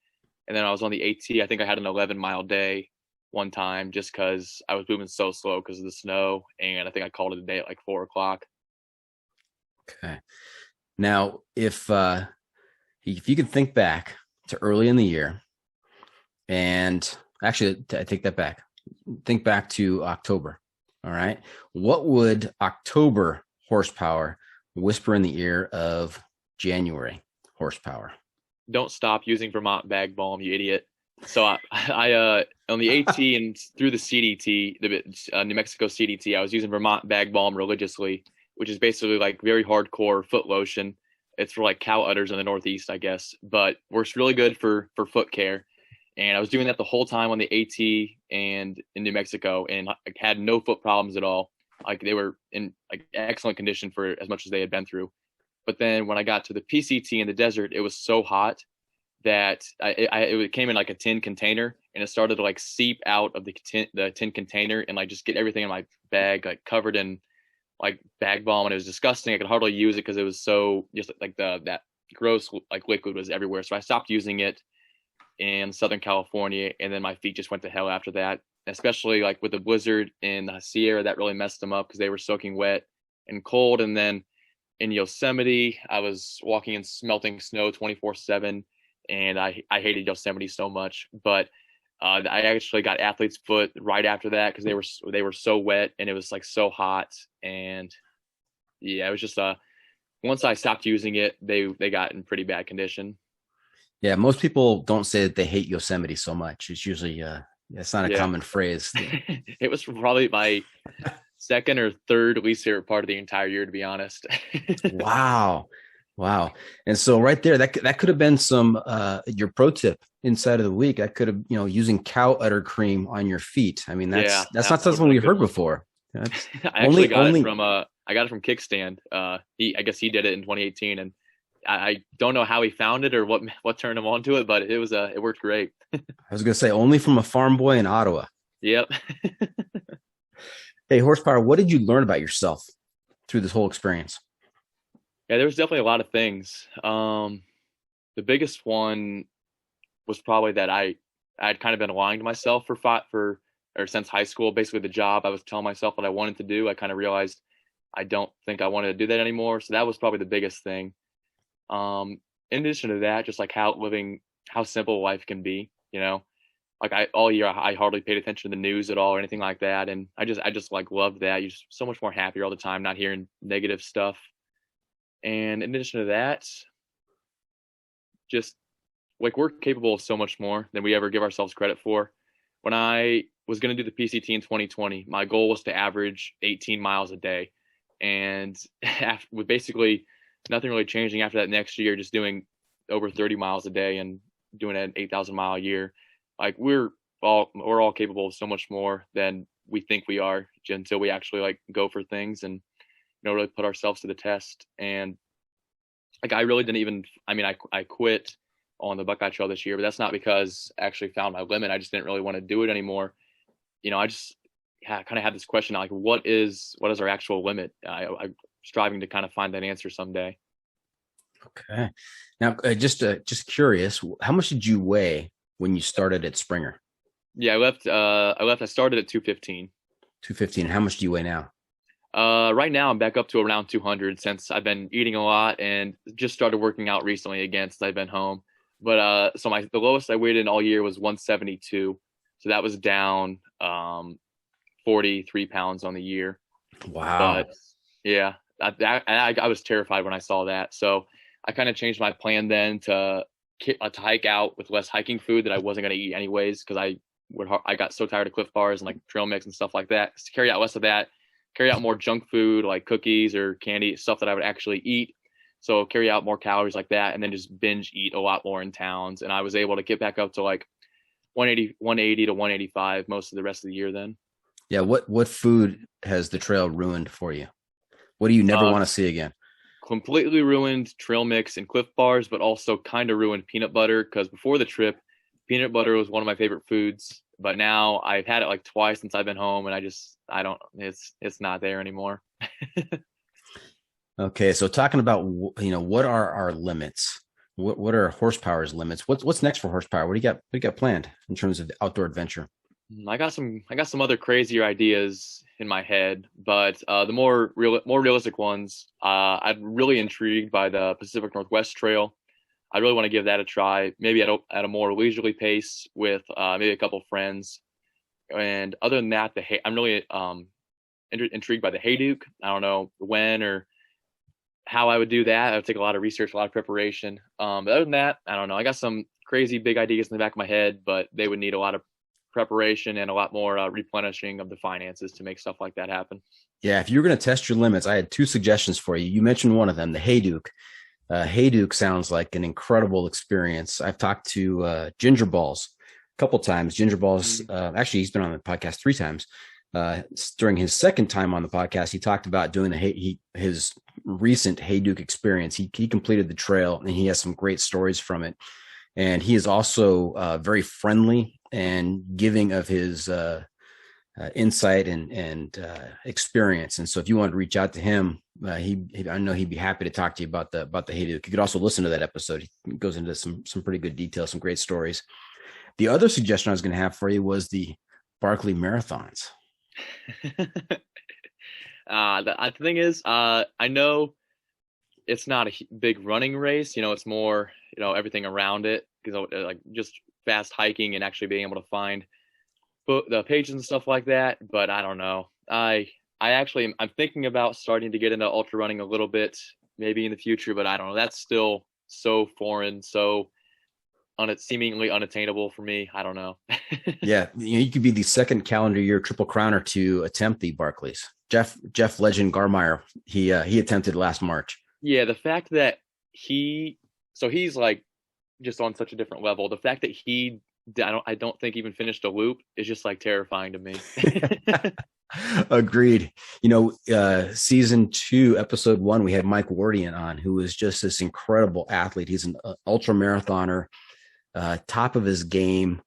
And then I was on the AT. I think I had an 11-mile day one time just because I was moving so slow because of the snow, and I think I called it a day at like 4 o'clock. Okay. Now, if you could think back to early in the year, and actually, I take that back. Think back to October. All right. What would October horsepower whisper in the ear of January horsepower? Don't stop using Vermont bag balm, you idiot. So I on the AT and through the CDT, the New Mexico CDT, I was using Vermont bag balm religiously, which is basically like very hardcore foot lotion. It's for like cow udders in the Northeast, I guess, but works really good for foot care. And I was doing that the whole time on the AT and in New Mexico, and I had no foot problems at all. Like they were in like excellent condition for as much as they had been through. But then when I got to the PCT in the desert, it was so hot that it came in like a tin container, and it started to like seep out of the tin container and like just get everything in my bag like covered in like bag balm, and it was disgusting. I could hardly use it because it was so just like that gross like liquid was everywhere. So I stopped using it in Southern California, and then my feet just went to hell after that. Especially like with the blizzard in the Sierra, that really messed them up because they were soaking wet and cold. And then in Yosemite, I was walking in smelting snow 24/7, and I hated Yosemite so much. But I actually got athlete's foot right after that because they were so wet and it was like so hot. And yeah, it was just once I stopped using it, they got in pretty bad condition. Yeah, most people don't say that they hate Yosemite so much. It's usually it's not a common phrase. It was probably my second or third least favorite part of the entire year, to be honest. Wow. Wow. And so right there, that could have been some your pro tip inside of the week. That could have, using cow udder cream on your feet. I mean, that's not something we've heard before. That's I actually got it from Kickstand. I guess he did it in 2018, and I don't know how he found it or what turned him onto it, but it worked great. I was going to say only from a farm boy in Ottawa. Yep. Hey, Horsepower, what did you learn about yourself through this whole experience? Yeah, there was definitely a lot of things. The biggest one was probably that I'd kind of been lying to myself or since high school. Basically, the job I was telling myself what I wanted to do, I kind of realized I don't think I wanted to do that anymore. So that was probably the biggest thing. In addition to that, just like how simple life can be, like all year I hardly paid attention to the news at all or anything like that. And I just like loved that. You're just so much more happier all the time, not hearing negative stuff. And in addition to that, just like we're capable of so much more than we ever give ourselves credit for. When I was going to do the PCT in 2020, my goal was to average 18 miles a day. And with basically nothing really changing after that next year, just doing over 30 miles a day and doing an 8,000 mile a year, like we're all capable of so much more than we think we are until we actually like go for things and really put ourselves to the test. And like I really didn't even, I mean, I quit on the Buckeye Trail this year, but that's not because I actually found my limit. I just didn't really want to do it anymore. I just kind of had this question like, what is our actual limit? I'm striving to kind of find that answer someday. Okay. Now, just curious, how much did you weigh when you started at Springer? Yeah, I started at 215. 215. How much do you weigh now? Right now I'm back up to around 200 since I've been eating a lot and just started working out recently again since I've been home. But so the lowest I weighed in all year was 172. So that was down 43 pounds on the year. Wow. But yeah, I was terrified when I saw that. So I kind of changed my plan then to hike out with less hiking food that I wasn't going to eat anyways, because I got so tired of Cliff Bars and like trail mix and stuff like that. To carry out less of that, carry out more junk food like cookies or candy, stuff that I would actually eat. So carry out more calories like that, and then just binge eat a lot more in towns. And I was able to get back up to like 180 to 185 most of the rest of the year then. Yeah. What food has the trail ruined for you? What do you never want to see again? Completely ruined trail mix and Cliff Bars, but also kind of ruined peanut butter, because before the trip, peanut butter was one of my favorite foods. But now I've had it like twice since I've been home, and it's not there anymore. Okay. So talking about, what are our limits? What are Horsepower's limits? What's next for Horsepower? What do you got planned in terms of outdoor adventure? I got some other crazier ideas in my head, but the more realistic ones, I'm really intrigued by the Pacific Northwest Trail. I really want to give that a try, maybe at a more leisurely pace with maybe a couple friends. And other than that, I'm really intrigued by the Hayduke. I don't know when or how I would do that. It would take a lot of research, a lot of preparation. But other than that, I don't know. I got some crazy big ideas in the back of my head, but they would need a lot of preparation and a lot more replenishing of the finances to make stuff like that happen. Yeah, if you were going to test your limits, I had 2 suggestions for you. You mentioned one of them, the Hayduke. Hayduke sounds like an incredible experience. I've talked to Ginger Balls a couple times. Ginger Balls, actually, he's been on the podcast 3 times. During his second time on the podcast, he talked about doing his recent Hayduke experience. He completed the trail, and he has some great stories from it. And he is also very friendly and giving of his insight and experience. And so if you want to reach out to him, I know he'd be happy to talk to you about the Hayduke. You could also listen to that episode. He goes into some pretty good detail, some great stories. The other suggestion I was going to have for you was the Barkley Marathons. The thing is, I know it's not a big running race. It's more, everything around it, because like just fast hiking and actually being able to find the pages and stuff like that. But I don't know. I'm thinking about starting to get into ultra running a little bit, maybe in the future, but I don't know. That's still so foreign, so seemingly unattainable for me. I don't know. Yeah, you could be the second calendar year triple crowner to attempt the Barkleys. Jeff Legend Garmeyer, he attempted last March. Yeah, the fact that he's like just on such a different level. The fact that I don't think even finished a loop is just like terrifying to me. Agreed. Season 2, episode 1, we had Mike Wardian on, who is just this incredible athlete. He's an ultra marathoner, top of his game,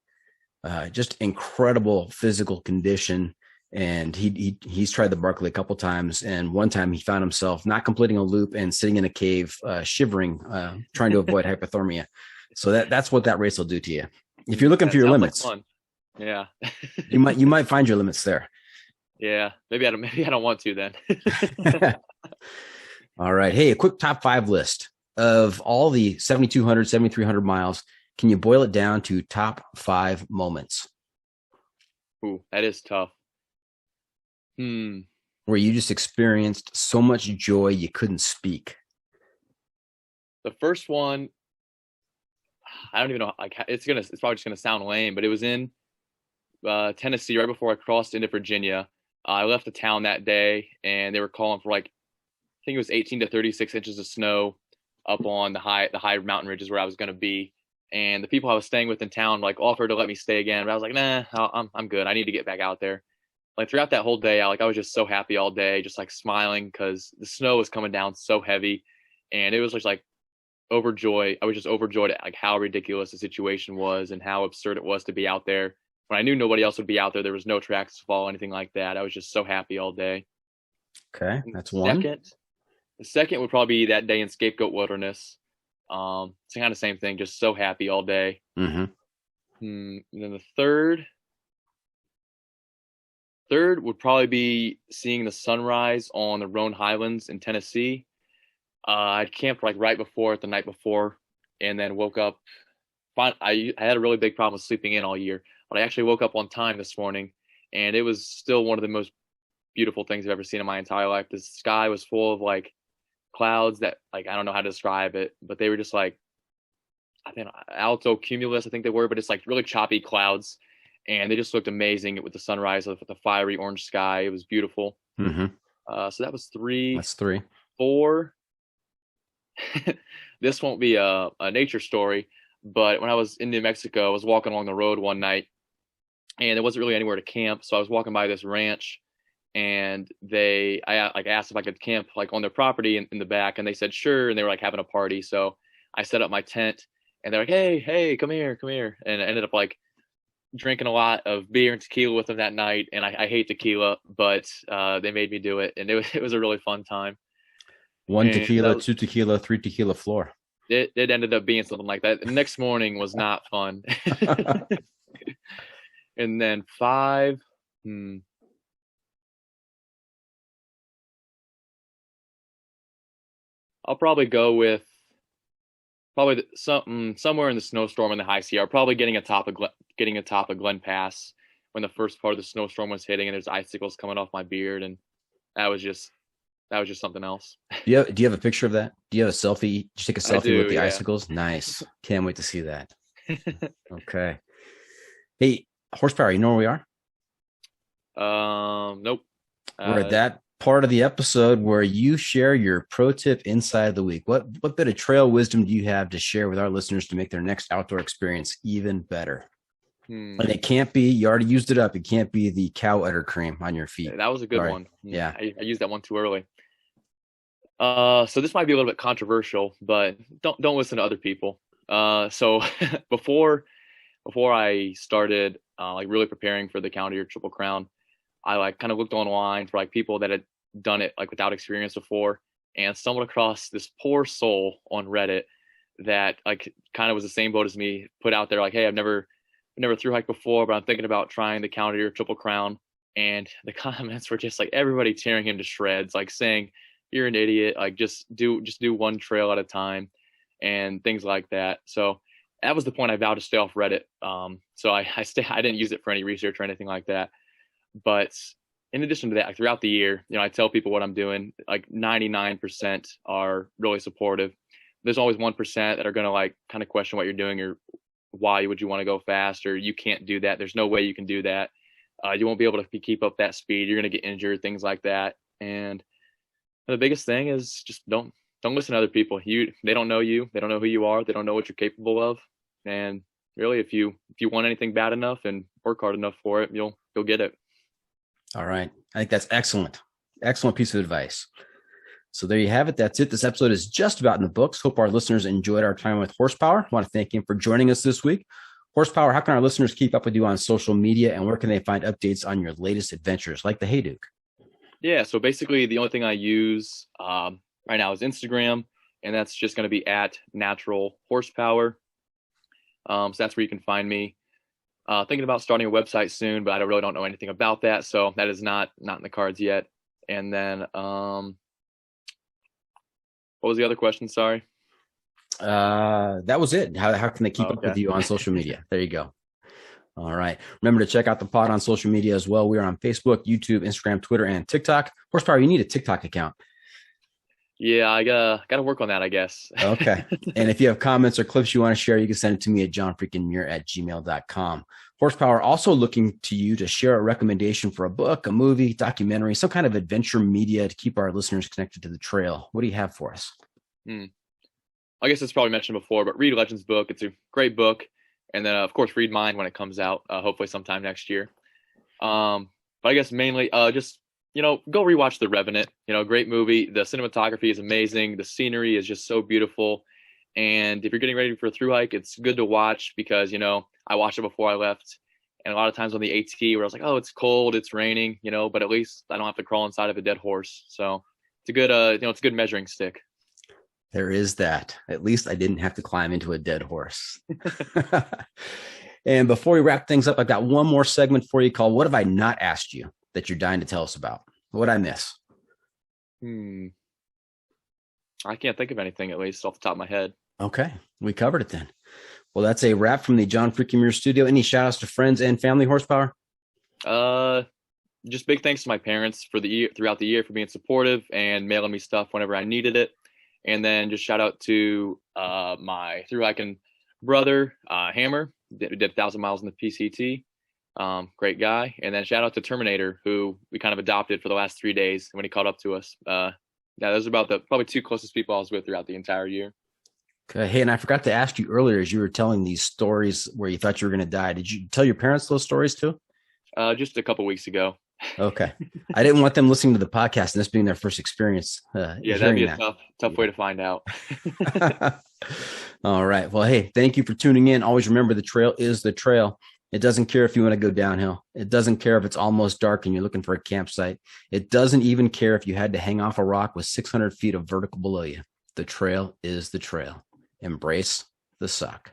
just incredible physical condition. And he's tried the Barkley a couple times, and one time he found himself not completing a loop and sitting in a cave, shivering, trying to avoid hypothermia. So that's what that race will do to you. If you're looking for your limits, like fun. Yeah, you might find your limits there. Yeah, maybe I don't want to then. All right. Hey, a quick top 5 list of all the 7,200, 7,300 miles. Can you boil it down to top 5 moments? Ooh, that is tough. Where you just experienced so much joy you couldn't speak. The first one, I don't even know. Like, it's probably just gonna sound lame, but it was in Tennessee right before I crossed into Virginia. I left the town that day, and they were calling for I think it was 18 to 36 inches of snow up on the high mountain ridges where I was going to be. And the people I was staying with in town offered to let me stay again, but I was like, nah, I'm good. I need to get back out there. Throughout that whole day, I was just so happy all day, just smiling because the snow was coming down so heavy, and it was just overjoyed. I was just overjoyed at how ridiculous the situation was and how absurd it was to be out there. When I knew nobody else would be out there, there was no tracks to follow, anything like that. I was just so happy all day. Okay, that's one. The second would probably be that day in Scapegoat Wilderness. It's kind of the same thing, just so happy all day. Mm-hmm. And then the third would probably be seeing the sunrise on the Roan Highlands in Tennessee. I'd camped right before it the night before, and then woke up. I had a really big problem with sleeping in all year, but I actually woke up on time this morning, and it was still one of the most beautiful things I've ever seen in my entire life. The sky was full of clouds that I don't know how to describe it, but they were just I think alto cumulus, I think they were, but it's really choppy clouds, and they just looked amazing with the sunrise with the fiery orange sky. It was beautiful. Mm-hmm. So that was 3. That's 3. 4. This won't be a nature story, but when I was in New Mexico, I was walking along the road one night, and there wasn't really anywhere to camp. So I was walking by this ranch, and I asked if I could camp on their property in the back, and they said sure, and they were having a party. So I set up my tent, and they're like, hey, come here, and I ended up drinking a lot of beer and tequila with them that night. And I hate tequila, but they made me do it, and it was a really fun time. 1 tequila, 2 tequila, 3 tequila floor. It ended up being something like that. The next morning was not fun. And then 5. I'll probably go with somewhere in the snowstorm in the High Sierra. Probably getting atop of Glen Pass when the first part of the snowstorm was hitting, and there's icicles coming off my beard, and that was just something else. Do you have a picture of that? Do you have a selfie? Did you take a selfie with the icicles? Nice. Can't wait to see that. Okay. Hey, Horsepower, you know where we are? Nope. We're at that part of the episode where you share your pro tip insight of the week. What bit of trail wisdom do you have to share with our listeners to make their next outdoor experience even better? And it can't be, you already used it up. It can't be the cow udder cream on your feet. That was a good one. Yeah. I used that one too early. So this might be a little bit controversial, but don't listen to other people. So before I started like really preparing for the calendar year Triple Crown, I like kind of looked online for like people that had done it like without experience before, and stumbled across this poor soul on Reddit that like kind of was the same boat as me, put out there like, hey, I've never thru hiked before, but I'm thinking about trying the calendar year Triple Crown. And the comments were just like everybody tearing him to shreds, like saying, you're an idiot, like just do one trail at a time and things like that. So that was the point I vowed to stay off Reddit. So I didn't use it for any research or anything like that. But in addition to that, like throughout the year, I tell people what I'm doing. Like 99% are really supportive. There's always 1% that are going to like kind of question what you're doing, or why would you want to go fast, or you can't do that. There's no way you can do that. You won't be able to keep up that speed. You're going to get injured, things like that. And the biggest thing is just don't listen to other people. They don't know you. They don't know who you are. They don't know what you're capable of. And really, if you want anything bad enough and work hard enough for it, you'll get it. All right. I think that's excellent. Excellent piece of advice. So there you have it. That's it. This episode is just about in the books. Hope our listeners enjoyed our time with Horsepower. I want to thank him for joining us this week. Horsepower, how can our listeners keep up with you on social media, and where can they find updates on your latest adventures like the Hey Duke? Yeah, so basically the only thing I use right now is Instagram, and that's just going to be at Natural Horsepower. So that's where you can find me. Thinking about starting a website soon, but I really don't know anything about that, so that is not in the cards yet. And then what was the other question? Sorry. That was it. How can they keep up with you on social media? There you go. All right. Remember to check out the pod on social media as well. We are on Facebook, YouTube, Instagram, Twitter, and TikTok. Horsepower, you need a TikTok account. Yeah, I gotta work on that, I guess. Okay. And if you have comments or clips you want to share, you can send it to me at johnfreakinmuir@gmail.com. Horsepower, also looking to you to share a recommendation for a book, a movie, documentary, some kind of adventure media to keep our listeners connected to the trail. What do you have for us? I guess it's probably mentioned before, but read Legend's book. It's a great book. And then, of course, read mine when it comes out, hopefully sometime next year. But I guess mainly just, go rewatch The Revenant. Great movie. The cinematography is amazing. The scenery is just so beautiful. And if you're getting ready for a thru hike, it's good to watch because, I watched it before I left. And a lot of times on the AT where I was like, oh, it's cold, it's raining, but at least I don't have to crawl inside of a dead horse. So it's a good, it's a good measuring stick. There is that. At least I didn't have to climb into a dead horse. And before we wrap things up, I've got one more segment for you called What Have I Not Asked You that you're dying to tell us about? What'd I miss? I can't think of anything, at least off the top of my head. Okay. We covered it then. Well, that's a wrap from the John Freaking Muir studio. Any shout outs to friends and family, Horsepower? Just big thanks to my parents throughout the year for being supportive and mailing me stuff whenever I needed it. And then just shout out to my thru hiking brother, Hammer, did 1,000 miles in the PCT. Great guy. And then shout out to Terminator, who we kind of adopted for the last 3 days when he caught up to us. Those are about the probably two closest people I was with throughout the entire year. Okay. Hey, and I forgot to ask you earlier, as you were telling these stories where you thought you were going to die, did you tell your parents those stories too? Just a couple weeks ago. Okay. I didn't want them listening to the podcast and this being their first experience. Yeah, that'd be a tough way to find out. All right. Well, hey, thank you for tuning in. Always remember the trail is the trail. It doesn't care if you want to go downhill. It doesn't care if it's almost dark and you're looking for a campsite. It doesn't even care if you had to hang off a rock with 600 feet of vertical below you. The trail is the trail. Embrace the suck.